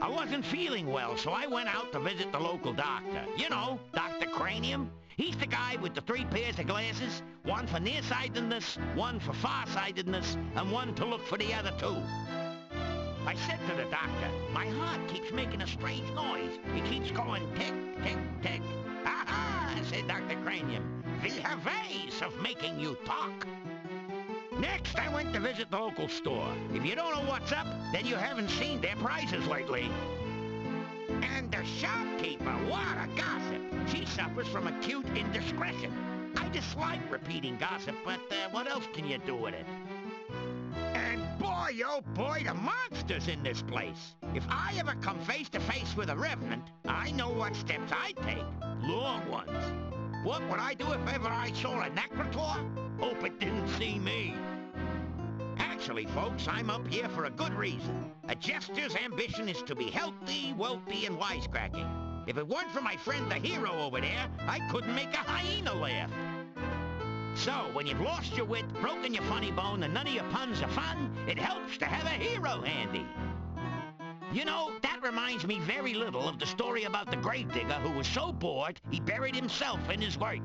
I wasn't feeling well, so I went out to visit the local doctor. You know, Dr. Cranium. He's the guy with the 3 pairs of glasses, one for nearsightedness, one for farsightedness, and one to look for the other 2. I said to the doctor, my heart keeps making a strange noise. It keeps going tick, tick, tick. Aha, said Dr. Cranium. The have ways of making you talk. Next, I went to visit the local store. If you don't know what's up, then you haven't seen their prices lately. And the shopkeeper, what a gossip. She suffers from acute indiscretion. I dislike repeating gossip, but what else can you do with it? And boy, oh boy, the monsters in this place. If I ever come face to face with a revenant, I know what steps I'd take. Long ones. What would I do if ever I saw a necrotor? Hope it didn't see me. Actually, folks, I'm up here for a good reason. A jester's ambition is to be healthy, wealthy, and wisecracking. If it weren't for my friend the hero over there, I couldn't make a hyena laugh. So, when you've lost your wit, broken your funny bone, and none of your puns are fun, it helps to have a hero handy. You know, that reminds me very little of the story about the gravedigger who was so bored he buried himself in his work.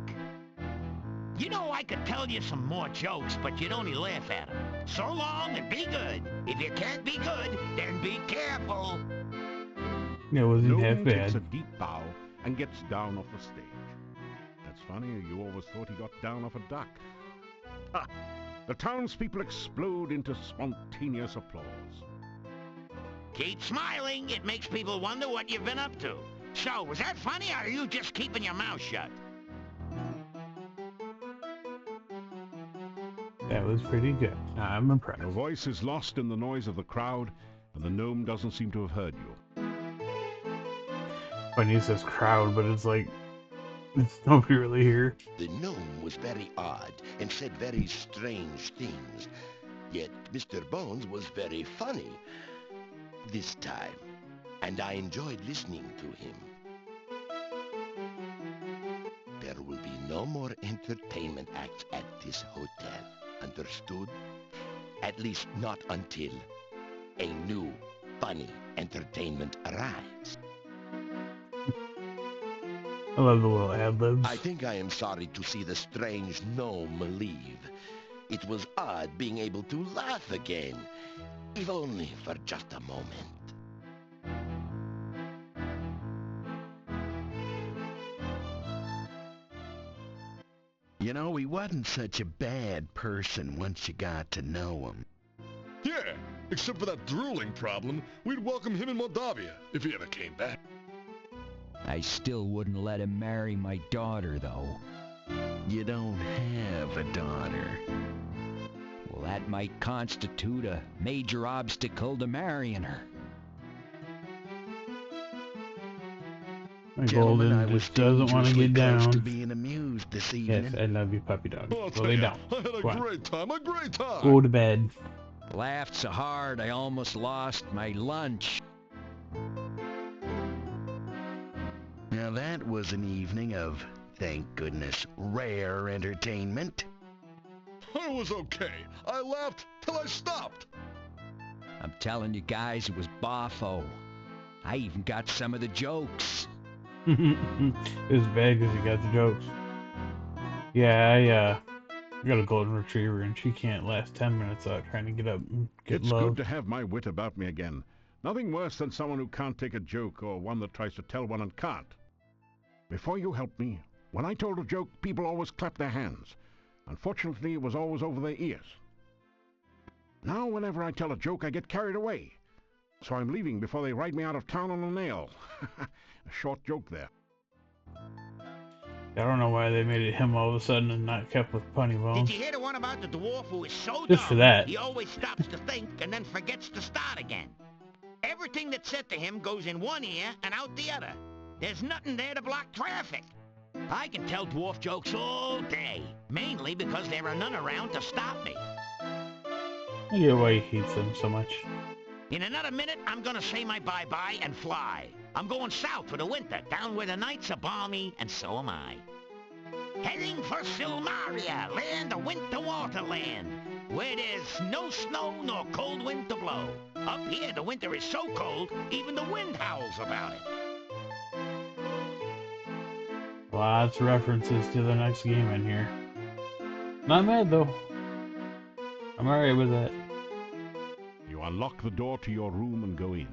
You know, I could tell you some more jokes, but you'd only laugh at them. So long and be good. If you can't be good, then be careful. It wasn't half Gnome takes a bad. deep bow and gets down off the stage. That's funny, you always thought he got down off a duck. Ha! The townspeople explode into spontaneous applause. Keep smiling. It makes people wonder what you've been up to. So, was that funny, or are you just keeping your mouth shut? That was pretty good. I'm impressed. Your voice is lost in the noise of the crowd, and the gnome doesn't seem to have heard you. Funny it says crowd, but it's like, it's nobody really here. The gnome was very odd and said very strange things. Yet Mr. Bones was very funny this time, and I enjoyed listening to him. no more entertainment acts at this hotel. Understood? At least not until a new, funny entertainment arrives. I love the little ad-libs. I think I am sorry to see the strange gnome leave. It was odd being able to laugh again, if only for just a moment. You know, he wasn't such a bad person once you got to know him. Yeah, except for that drooling problem, we'd welcome him in Moldavia if he ever came back. I still wouldn't let him marry my daughter, though. You don't have a daughter. Well, that might constitute a major obstacle to marrying her. My Gentlemen, I Golden was just doesn't want to dangerously get close down. to being amused this evening. Yes, I love you, puppy dog. Well, I'll Well, tell they ya, don't. I had a Go on. great time. Go to bed. Laughed so hard I almost lost my lunch. Now that was an evening of, thank goodness, rare entertainment. I was okay. I laughed till I stopped. I'm telling you guys, it was boffo. I even got some of the jokes. It was bad because you got the jokes. Yeah, I got a golden retriever and she can't last 10 minutes without trying to get up and get It's love. good to have my wit about me again. Nothing worse than someone who can't take a joke or one that tries to tell one and can't. Before you helped me, when I told a joke, people always clapped their hands. Unfortunately, it was always over their ears. Now, whenever I tell a joke, I get carried away. So I'm leaving before they ride me out of town on a nail. A short joke there. I don't know why they made it him all of a sudden and not kept with Punny Bone. Did you hear the one about the dwarf who is so Just dumb, for that. he always stops to think and then forgets to start again? Everything that's said to him goes in one ear and out the other. There's nothing there to block traffic. I can tell dwarf jokes all day, mainly because there are none around to stop me. I get why he hates them so much. In another minute, I'm gonna say my bye-bye and fly. I'm going south for the winter, down where the nights are balmy, and so am I. Heading for Silmaria, land of winter waterland, where there's no snow nor cold wind to blow. Up here, the winter is so cold, even the wind howls about it. Lots of references to the next game in here. Not mad though. I'm alright with that. You unlock the door to your room and go in.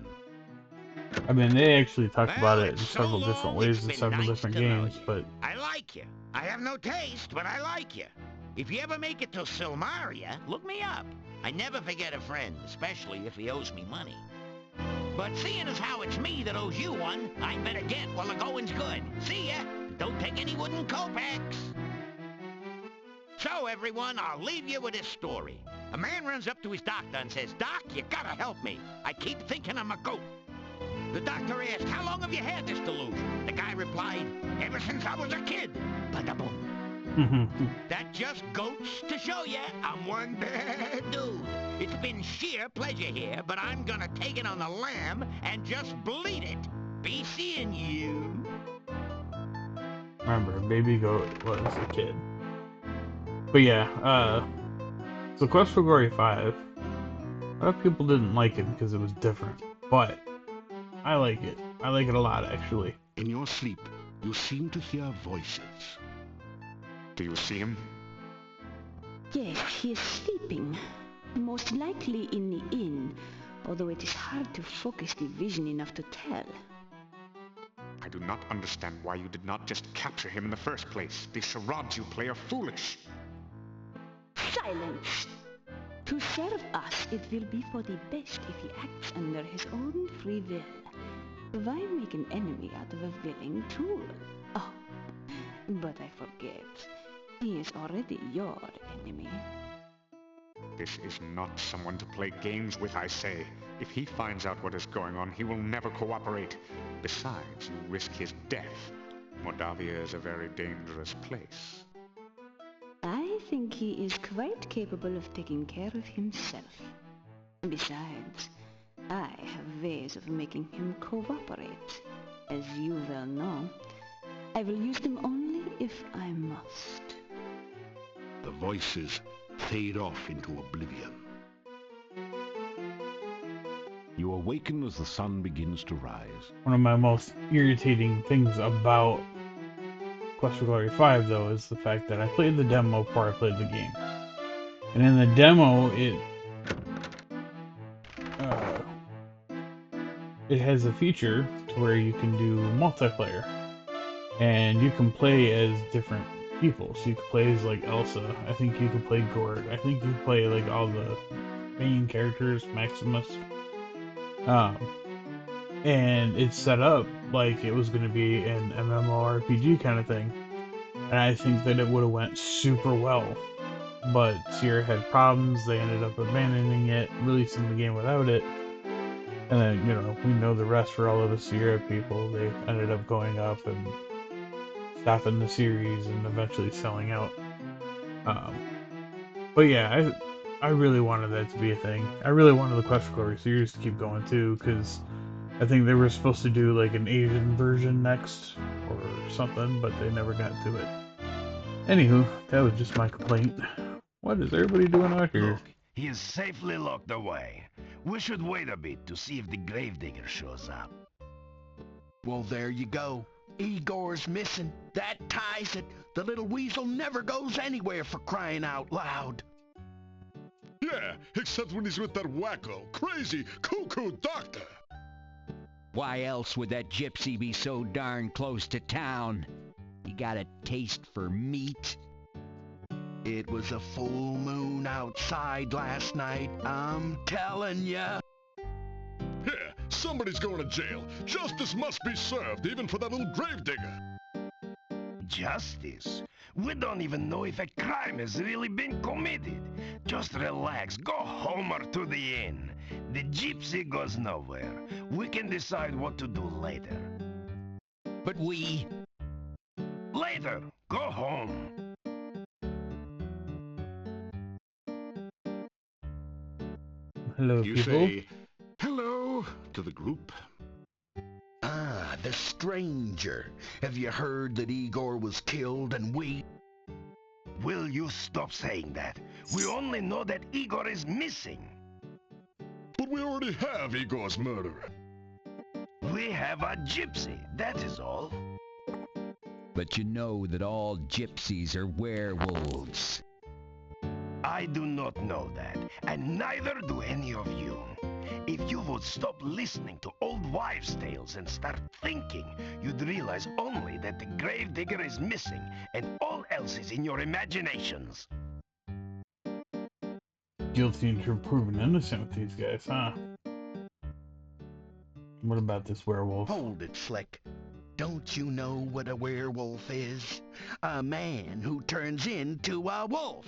I mean, they actually talked about Well, it in it's so several different long, ways it's in been several nice different to know games, you. but I like you. I have no taste, but I like you. If you ever make it to Silmaria, look me up. I never forget a friend, especially if he owes me money. But seeing as how it's me that owes you one, I better get while the going's good. See ya! Don't take any wooden kopecks. So, everyone, I'll leave you with this story. A man runs up to his doctor and says, "Doc, you gotta help me. I keep thinking I'm a goat." The doctor asked, "How long have you had this delusion?" The guy replied, "Ever since I was a kid." Ba-da-boom. That just goes to show ya I'm one bad dude. It's been sheer pleasure here, but I'm gonna take it on the lam and just bleed it. Be seeing you. remember, Baby Goat was a kid. But yeah, so Quest for Glory 5, a lot of people didn't like it because it was different, but I like it. I like it a lot, actually. In your sleep, you seem to hear voices. Do you see him? Yes, he is sleeping. Most likely in the inn, although it is hard to focus the vision enough to tell. I do not understand why you did not just capture him in the first place. The charades you play are foolish. Silence! To serve us, it will be for the best if he acts under his own free will. Why make an enemy out of a willing tool? Oh, but I forget. He is already your enemy. This is not someone to play games with, I say. If he finds out what is going on, he will never cooperate. Besides, you risk his death. Moldavia is a very dangerous place. I think he is quite capable of taking care of himself. Besides, I have ways of making him cooperate. As you well know, I will use them only if I must. The voices fade off into oblivion. You awaken as the sun begins to rise. One of my most irritating things about Quest for Glory 5, though, is the fact that I played the demo before I played the game. And in the demo, it has a feature to where you can do multiplayer. And you can play as different people. So you can play as, like, Elsa. I think you can play Gord. I think you can play, like, all the main characters, Maximus. And it's set up like it was going to be an MMORPG kind of thing. And I think that it would have went super well. But Sierra had problems, they ended up abandoning it, releasing the game without it. And then, you know, we know the rest for all of the Sierra people. They ended up going up and stopping the series and eventually selling out. But yeah, I really wanted that to be a thing. I really wanted the Quest for Glory series to keep going too, because I think they were supposed to do like an Asian version next or something, but they never got to it. Anywho, that was just my complaint. What is everybody doing out here? Look, he is safely locked away. We should wait a bit to see if the gravedigger shows up. Well, there you go. Igor's missing. That ties it. The little weasel never goes anywhere, for crying out loud. Yeah, except when he's with that wacko, crazy, cuckoo doctor. Why else would that gypsy be so darn close to town? He got a taste for meat. It was a full moon outside last night, I'm telling ya. Yeah, somebody's going to jail. Justice must be served, even for that little gravedigger. Justice? We don't even know if a crime has really been committed. Just relax, go home or to the inn. The gypsy goes nowhere. We can decide what to do later. But we... Later, go home. Hello, You people. say hello to the group. Ah, the stranger. Have you heard that Igor was killed and we... Will you stop saying that? We only know that Igor is missing. But we already have Igor's murderer. We have a gypsy, that is all. But you know that all gypsies are werewolves. I do not know that, and neither do any of you. If you would stop listening to old wives' tales and start thinking, you'd realize only that the gravedigger is missing and all else is in your imaginations. Guilty until proven innocent with these guys, huh? What about this werewolf? Hold it, Slick. Don't you know what a werewolf is? A man who turns into a wolf.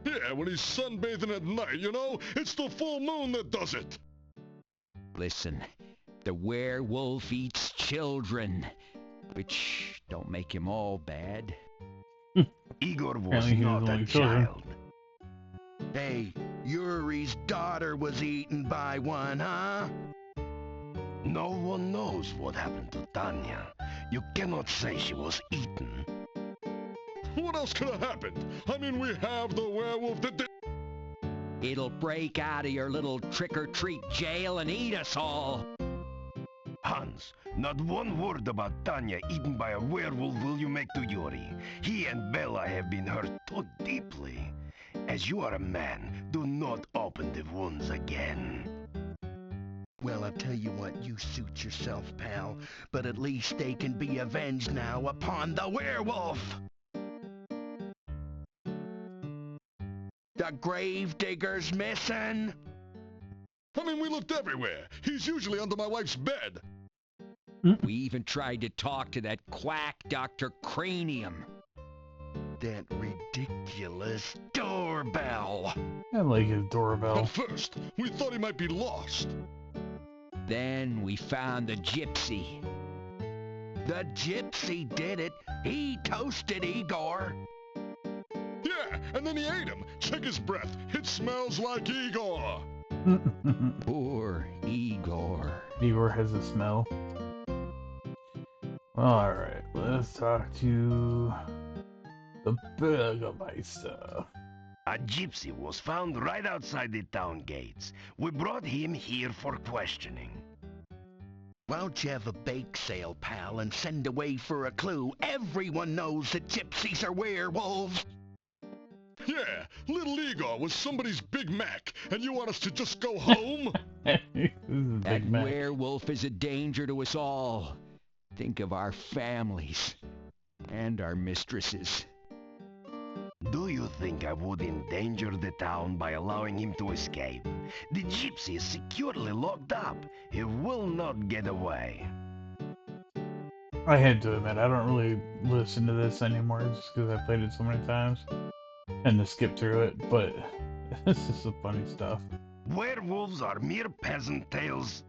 Yeah, when he's sunbathing at night, you know? It's the full moon that does it. Listen, the werewolf eats children, which don't make him all bad. Igor was Apparently he was not a only children. child. Hey, Yuri's daughter was eaten by one, huh? No one knows what happened to Tanya. You cannot say she was eaten. What else could have happened? I mean, we have the werewolf that did... It'll break out of your little trick-or-treat jail and eat us all. Hans, not one word about Tanya eaten by a werewolf will you make to Yuri. He and Bella have been hurt too deeply. As you are a man, do not open the wounds again. Well, I'll tell you what, you suit yourself, pal. But at least they can be avenged now upon the werewolf! The gravedigger's missing! I mean, we looked everywhere. He's usually under my wife's bed. We even tried to talk to that quack Dr. Cranium. That ridiculous doorbell! I like his doorbell. At first, we thought he might be lost. Then we found the gypsy. The gypsy did it! He toasted Igor! Yeah, and then he ate him. Check his breath. It smells like Igor. Poor Igor. Igor has a smell. Alright, let's talk to the Bürgermeister. A gypsy was found right outside the town gates. We brought him here for questioning. Why don't you have a bake sale, pal, and send away for a clue? Everyone knows that gypsies are werewolves. Yeah, Little Igor was somebody's Big Mac, and you want us to just go home? That werewolf is a danger to us all. Think of our families and our mistresses. Do you think I would endanger the town by allowing him to escape? The gypsy is securely locked up. He will not get away. I had to admit, I don't really listen to this anymore just because I played it so many times. And to skip through it, but this is some funny stuff. Werewolves are mere peasant tales.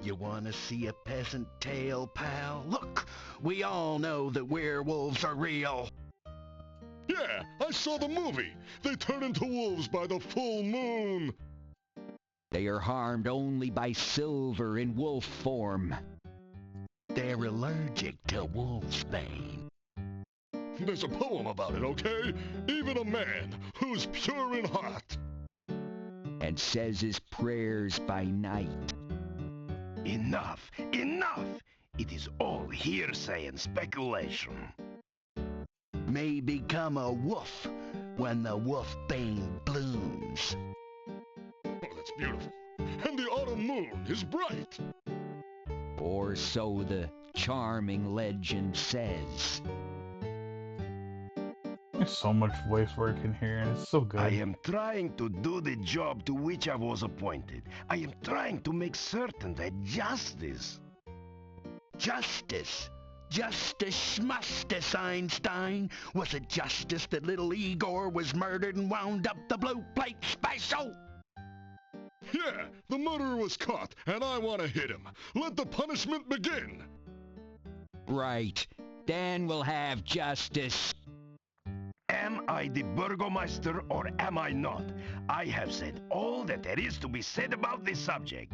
You want to see a peasant tale, pal? Look, we all know that werewolves are real. Yeah, I saw the movie. They turn into wolves by the full moon. They are harmed only by silver in wolf form. They're allergic to wolfsbane. There's a poem about it, okay? Even a man who's pure in heart and says his prayers by night. Enough! Enough! It is all hearsay and speculation. May become a wolf when the wolfbane blooms. Oh, that's beautiful. And the autumn moon is bright. Or so the charming legend says. There's so much voice work in here, and it's so good. I am trying to do the job to which I was appointed. I am trying to make certain that justice... Justice? Justice schmustice, Einstein. Was it justice that little Igor was murdered and wound up the blue plate special? Yeah, the murderer was caught, and I want to hit him. Let the punishment begin. Right. Dan will have justice. Am I the Burgomaster or am I not? I have said all that there is to be said about this subject.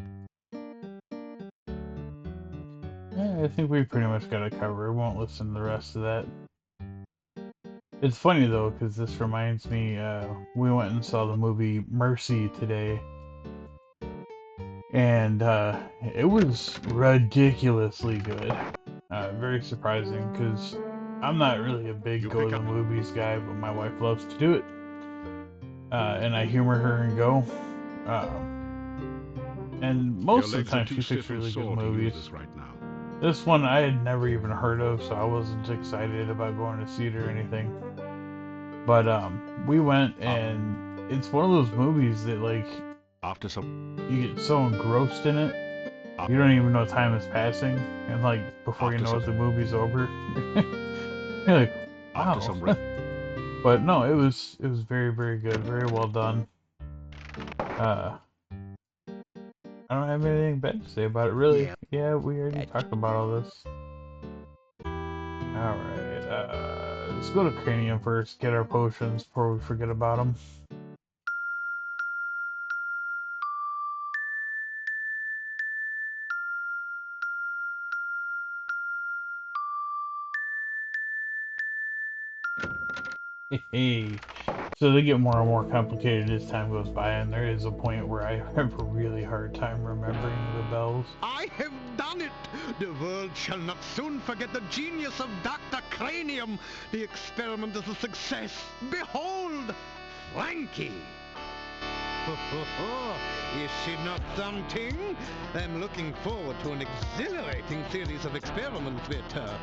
Yeah, I think we pretty much got it covered. We won't listen to the rest of that. It's funny though, because this reminds me, we went and saw the movie Mercy today. And it was ridiculously good. Very surprising, because I'm not really a big go-to-the-movies guy, but my wife loves to do it. And I humor her and go. And most of the time she picks really good movies. This one I had never even heard of, so I wasn't excited about going to see it or anything. But we went, and it's one of those movies that, like, you get so engrossed in it, you don't even know time is passing, and like before you know it, the movie's over. You're like, wow. But no, it was very, very good, very well done. I don't have anything bad to say about it, really. Yeah, we already talked about all this. Alright, let's go to Cranium first, get our potions before we forget about them. Hey, so they get more and more complicated as time goes by, and there is a point where I have a really hard time remembering the bells. I have done it! The world shall not soon forget the genius of Dr. Cranium. The experiment is a success. Behold, Frankie! Is she not something? I'm looking forward to an exhilarating series of experiments with her.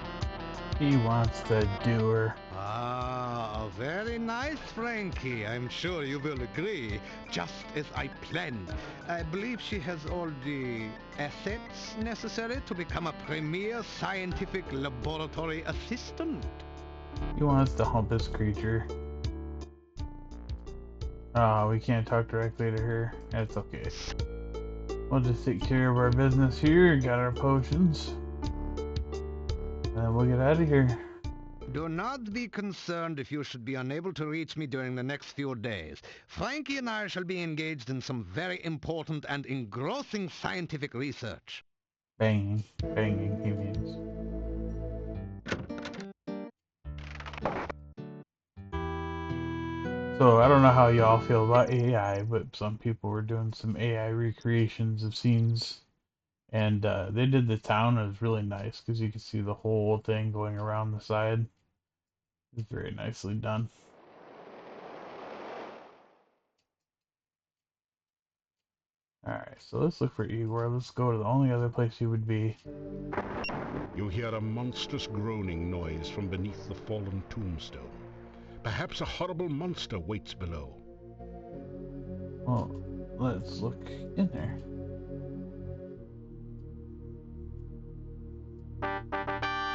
He wants to do her. Ah, very nice, Frankie. I'm sure you will agree. Just as I planned. I believe she has all the assets necessary to become a premier scientific laboratory assistant. He wants to hump this creature. Oh, we can't talk directly to her. That's okay. We'll just take care of our business here. Got our potions. And we'll get out of here. Do not be concerned if you should be unable to reach me during the next few days. Frankie and I shall be engaged in some very important and engrossing scientific research. Banging. Banging, he means. So I don't know how y'all feel about AI, but some people were doing some AI recreations of scenes, and they did the town. It was really nice because you could see the whole thing going around the side. It's very nicely done. Alright, so let's look for Igor. Let's go to the only other place he would be. You hear a monstrous groaning noise from beneath the fallen tombstone. Perhaps a horrible monster waits below. Well, let's look in there.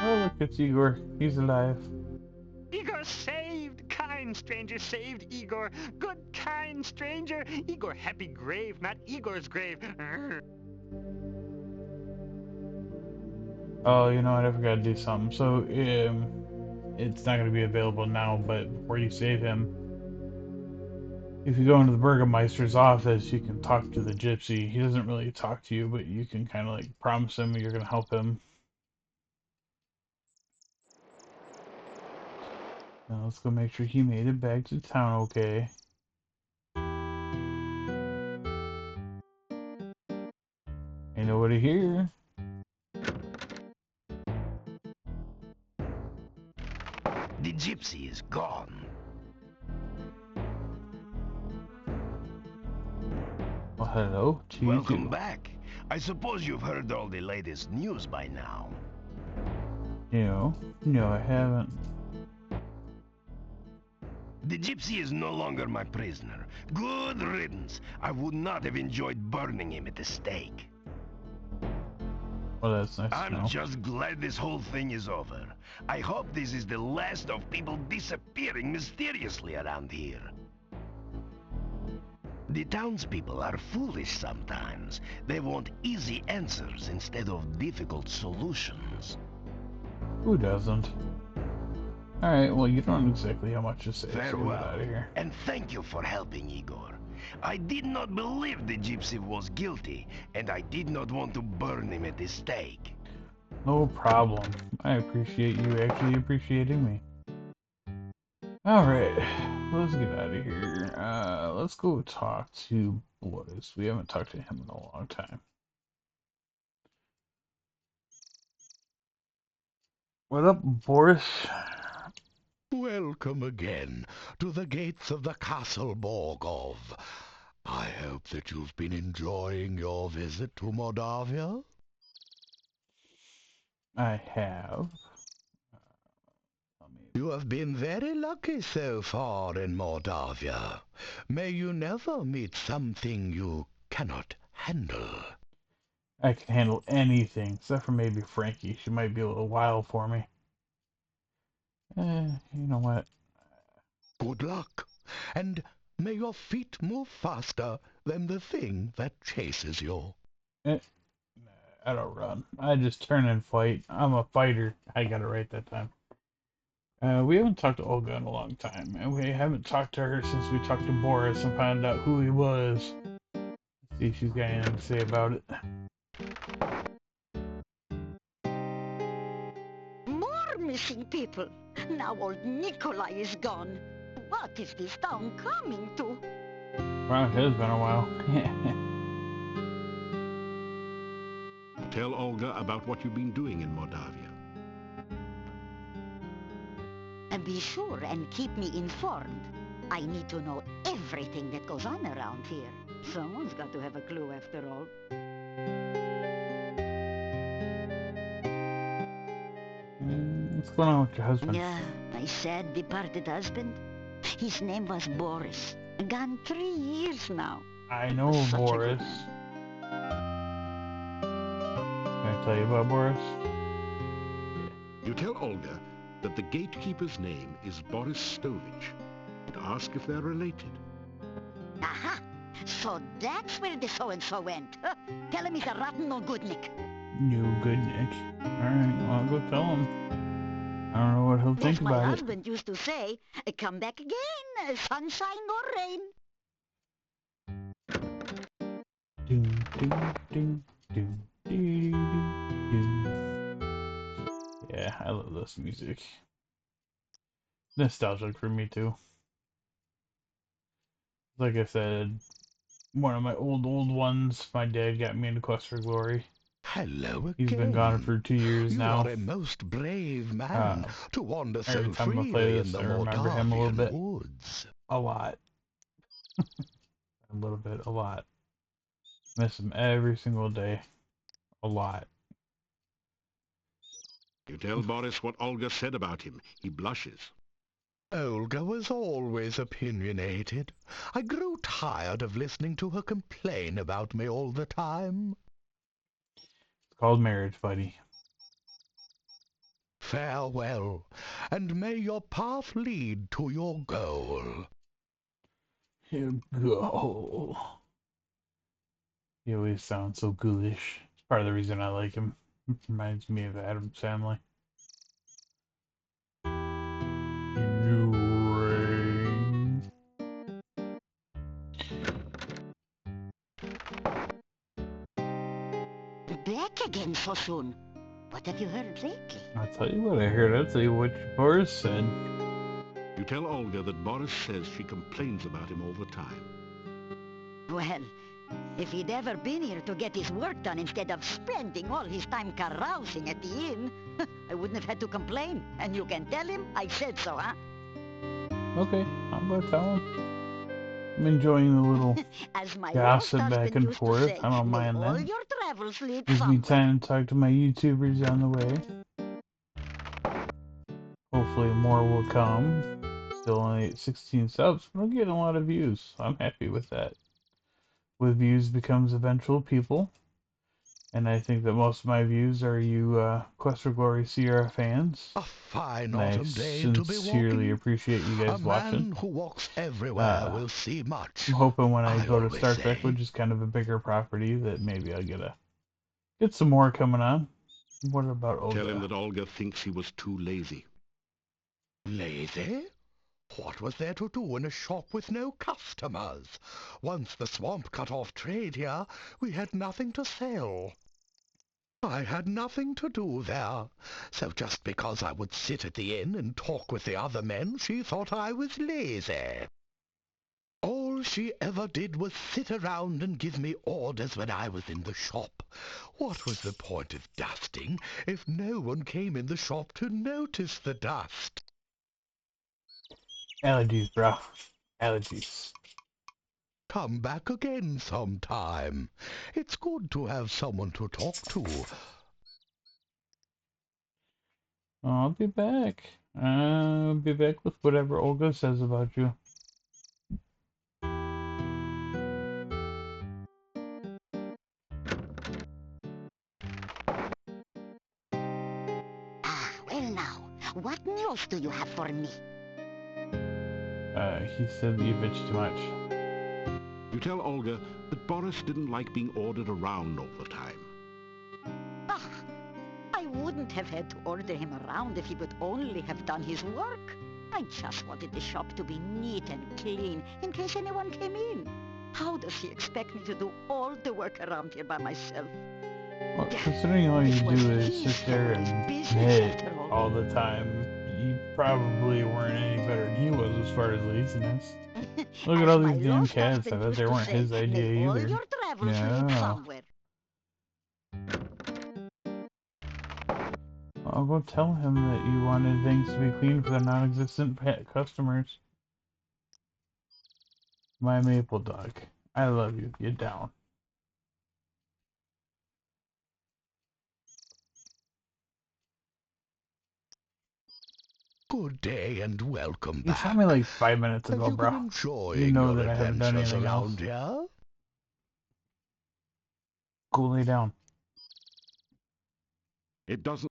Oh, look, it's Igor. He's alive. Igor saved! Kind stranger saved Igor! Good kind stranger! Igor happy grave, not Igor's grave! Oh, you know what? I forgot to do something. So, it's not going to be available now, but before you save him, if you go into the Burgermeister's office, you can talk to the gypsy. He doesn't really talk to you, but you can kind of like promise him you're going to help him. Now let's go make sure he made it back to town okay. Ain't nobody here. The gypsy is gone. Well, hello to you Welcome too. back. I suppose you've heard all the latest news by now. No, I haven't. The gypsy is no longer my prisoner. Good riddance. I would not have enjoyed burning him at the stake. Well, that's nice to I'm know. just glad this whole thing is over. I hope this is the last of people disappearing mysteriously around here. The townspeople are foolish sometimes. They want easy answers instead of difficult solutions. Who doesn't? Alright, well, you don't exactly have much to say, so we'll get Farewell, out of here. and thank you for helping Igor. I did not believe the gypsy was guilty, and I did not want to burn him at the stake. No problem. I appreciate you actually appreciating me. Alright, let's get out of here. Let's go talk to Boris. We haven't talked to him in a long time. What up, Boris? Welcome again to the gates of the Castle Borgov. I hope that you've been enjoying your visit to Moldavia. I have. You have been very lucky so far in Moldavia. May you never meet something you cannot handle. I can handle anything, except for maybe Frankie. She might be a little wild for me. You know what? Good luck, and may your feet move faster than the thing that chases you. I don't run. I just turn and fight. I'm a fighter. I got it right that time. We haven't talked to Olga in a long time, and we haven't talked to her since we talked to Boris and found out who he was. Let's see if she's got anything to say about it. More missing people. Now old Nikolai is gone. What is this town coming to? Wow, it has been a while. Tell Olga about what you've been doing in Moldavia. And be sure and keep me informed. I need to know everything that goes on around here. Someone's got to have a clue after all. What's going on with your husband? Yeah, my sad departed husband. His name was Boris. Gone 3 years now. I know Boris. Can I tell you about Boris? You tell Olga that the gatekeeper's name is Boris Stovich, and ask if they're related. Aha! So that's where the so-and-so went. Huh? Tell him he's a rotten no good Nick. No good, Nick. Alright, well, I'll go tell him. I don't know what he'll think My about it. husband used to say, come back again, sunshine or rain. Doom, doom, doom, doom, doom, doom. Yeah, I love this music. Nostalgic for me too. Like I said, one of my old ones, my dad got me into Quest for Glory. Hello again. He's been gone for 2 years you now. You are a most brave man to wander so Every time I play freely this, in the I remember him a little bit. woods. A lot. A little bit, a lot. Miss him every single day. A lot. You tell Boris what Olga said about him. He blushes. Olga was always opinionated. I grew tired of listening to her complain about me all the time. It's called marriage, buddy. Farewell, and may your path lead to your goal. Your goal. He always sounds so ghoulish. It's part of the reason I like him. Reminds me of Adam's Family. Back again so soon. What have you heard lately? I'll tell you what I heard. I'll tell you what Boris said. You tell Olga that Boris says she complains about him all the time. Well, if he'd ever been here to get his work done instead of spending all his time carousing at the inn, I wouldn't have had to complain. And you can tell him I said so, huh? Okay, I'm gonna tell him. I'm enjoying the little gossip back and forth. I don't mind that. Gives me time to talk to my YouTubers on the way. Hopefully more will come. Still only at 16 subs, but I'm getting a lot of views. I'm happy with that. With views becomes eventual people. And I think that most of my views are you Quest for Glory Sierra fans. A fine autumn day to be sincerely appreciate you guys watching. A man who walks everywhere will see much. I'm hoping when I go to Star Trek, which is kind of a bigger property, that maybe I'll get some more coming on. What about Olga? Tell him that Olga thinks he was too lazy. Lazy? What was there to do in a shop with no customers? Once the swamp cut off trade here, we had nothing to sell. I had nothing to do there, so just because I would sit at the inn and talk with the other men, she thought I was lazy. All she ever did was sit around and give me orders when I was in the shop. What was the point of dusting if no one came in the shop to notice the dust? Allergies, bro. Allergies. Come back again sometime. It's good to have someone to talk to. I'll be back. I'll be back with whatever Olga says about you. Well now, what news do you have for me? He said that you bitch too much. You tell Olga that Boris didn't like being ordered around all the time. I wouldn't have had to order him around if he would only have done his work. I just wanted the shop to be neat and clean in case anyone came in. How does he expect me to do all the work around here by myself? Well, considering all you do is sit there and knit all the time, you probably weren't any better than he was as far as laziness. Look at all these damn cats. I bet they weren't his idea either. Yeah. I'll go tell him that you wanted things to be clean for the non-existent pet customers. My maple dog. I love you. Get down. Good day and welcome back. You saw me like 5 minutes ago, bro. You know that I haven't done anything else. Here? Go lay down. It doesn't...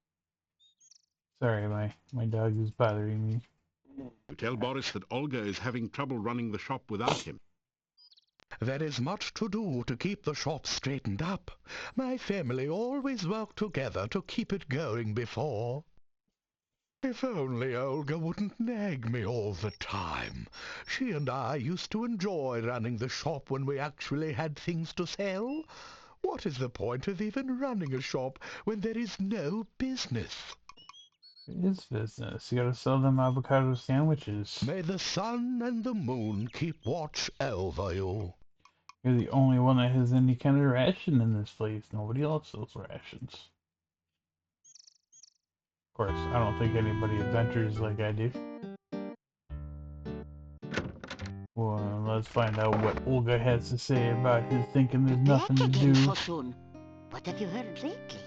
Sorry, my dog is bothering me. You tell Boris that Olga is having trouble running the shop without him. There is much to do to keep the shop straightened up. My family always worked together to keep it going before. If only Olga wouldn't nag me all the time. She and I used to enjoy running the shop when we actually had things to sell. What is the point of even running a shop when there is no business? It's business. You gotta sell them avocado sandwiches. May the sun and the moon keep watch over you. You're the only one that has any kind of ration in this place. Nobody else sells rations. Of course, I don't think anybody adventures like I do. Well, let's find out what Olga has to say about his thinking there's nothing to do. So soon. What have you heard lately?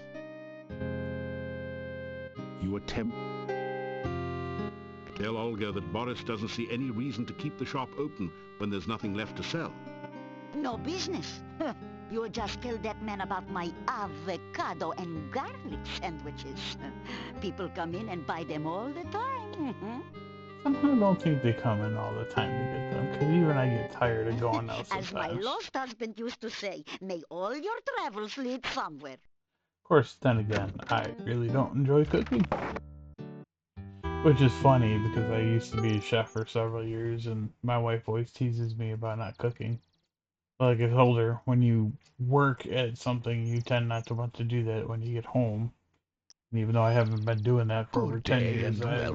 You attempt to tell Olga that Boris doesn't see any reason to keep the shop open when there's nothing left to sell. No business. You just tell that man about my avocado and garlic sandwiches. People come in and buy them all the time. Somehow I don't think they come in all the time to get them, because even I get tired of going out sometimes. As my lost husband used to say, may all your travels lead somewhere. Of course, then again, I really don't enjoy cooking. Which is funny, because I used to be a chef for several years, and my wife always teases me about not cooking. Like I told her, when you work at something, you tend not to want to do that when you get home. And even though I haven't been doing that for over 10 years, I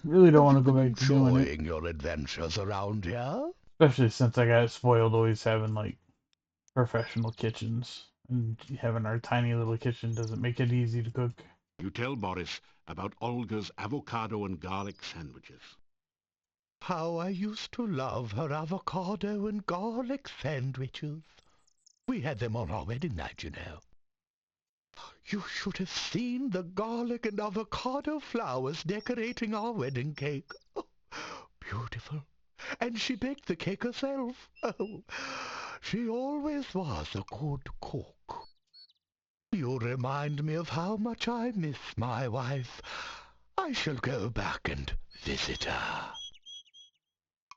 really don't want to go back to doing it. Enjoying your adventures around here? Especially since I got spoiled always having, like, professional kitchens. And having our tiny little kitchen doesn't make it easy to cook. You tell Boris about Olga's avocado and garlic sandwiches. How I used to love her avocado and garlic sandwiches. We had them on our wedding night, you know. You should have seen the garlic and avocado flowers decorating our wedding cake. Oh, beautiful. And she baked the cake herself. Oh, she always was a good cook. You remind me of how much I miss my wife. I shall go back and visit her.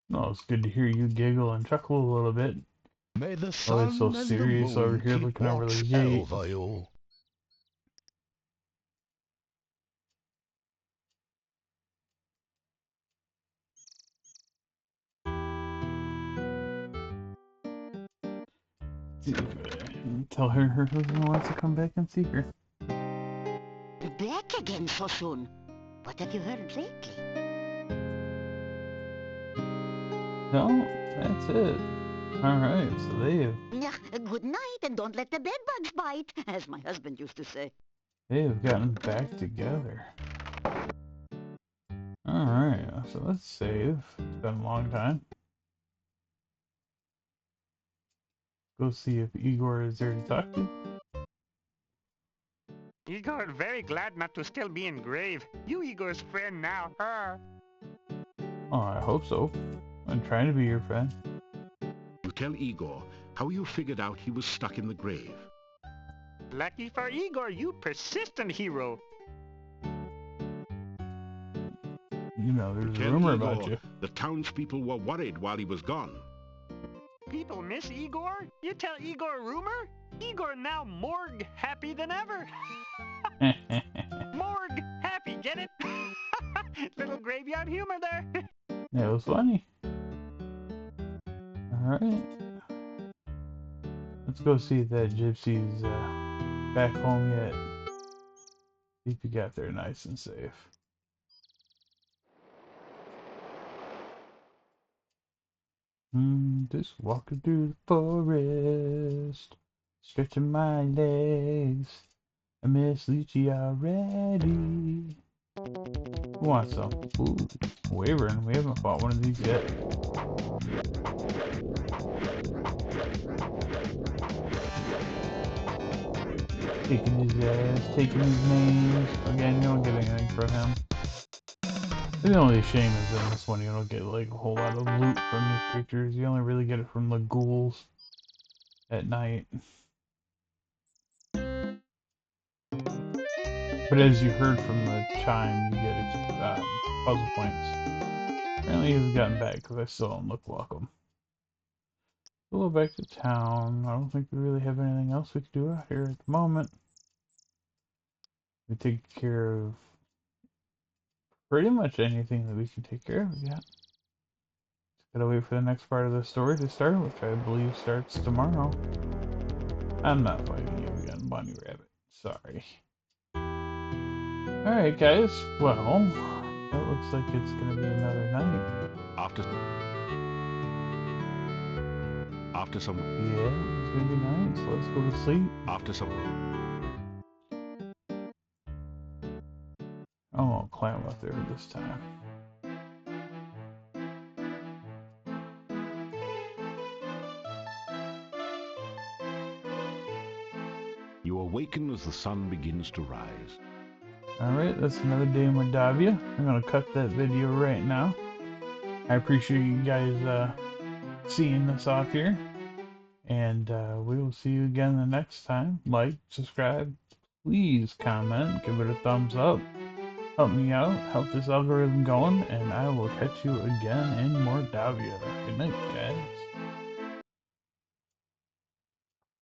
No, it's good to hear you giggle and chuckle a little bit. May the sun so serious and the moon over here keep looking over the watch gate. over you. Tell her her husband wants to come back and see her. Back again so soon. What have you heard lately? No, that's it. Alright, so they Good night, and don't let the bedbugs bite, as my husband used to say. have gotten back together. Alright, so let's save. It's been a long time. Go see if Igor is there to talk to. Igor, very glad not to still be in grave. You Igor's friend now. Oh, I hope so. I'm trying to be your friend. You tell Igor how you figured out he was stuck in the grave. Lucky for Igor, you persistent hero. You know, there's a Tell rumor Igor about you. the townspeople were worried while he was gone. People miss Igor? You tell Igor a rumor? Igor now morgue happy than ever. Morgue happy, get it? Little graveyard humor there. Yeah, it was funny. Alright. Let's go see if that gypsy's back home yet. See if he got there nice and safe. Just walking through the forest, stretching my legs. I miss Lychee already. Who wants some? Ooh, Wyvern. We haven't fought one of these yet. Taking his ass, taking his names. Again, you don't get anything from him. The only shame is in this one you don't get like a whole lot of loot from these creatures. You only really get it from the ghouls at night. But as you heard from the chime, you get puzzle points. Apparently he's gotten back because I still don't look welcome. We'll go back to town. I don't think we really have anything else we can do out here at the moment. We take care of pretty much anything that we can take care of. Yeah. Just gotta wait for the next part of the story to start, which I believe starts tomorrow. I'm not fighting you again, Bunny Rabbit. Sorry. Alright, guys. Well, it looks like it's gonna be another night. After some... Yeah, it's gonna be night, so let's go to sleep. After some... I won't climb up there this time. You awaken as the sun begins to rise. Alright, that's another day in Mordavia. I'm gonna cut that video right now. I appreciate you guys seeing this off here. And we will see you again the next time. Like, subscribe, please comment, give it a thumbs up. Help me out, help this algorithm going, and I will catch you again in Mordavia. Good night, guys.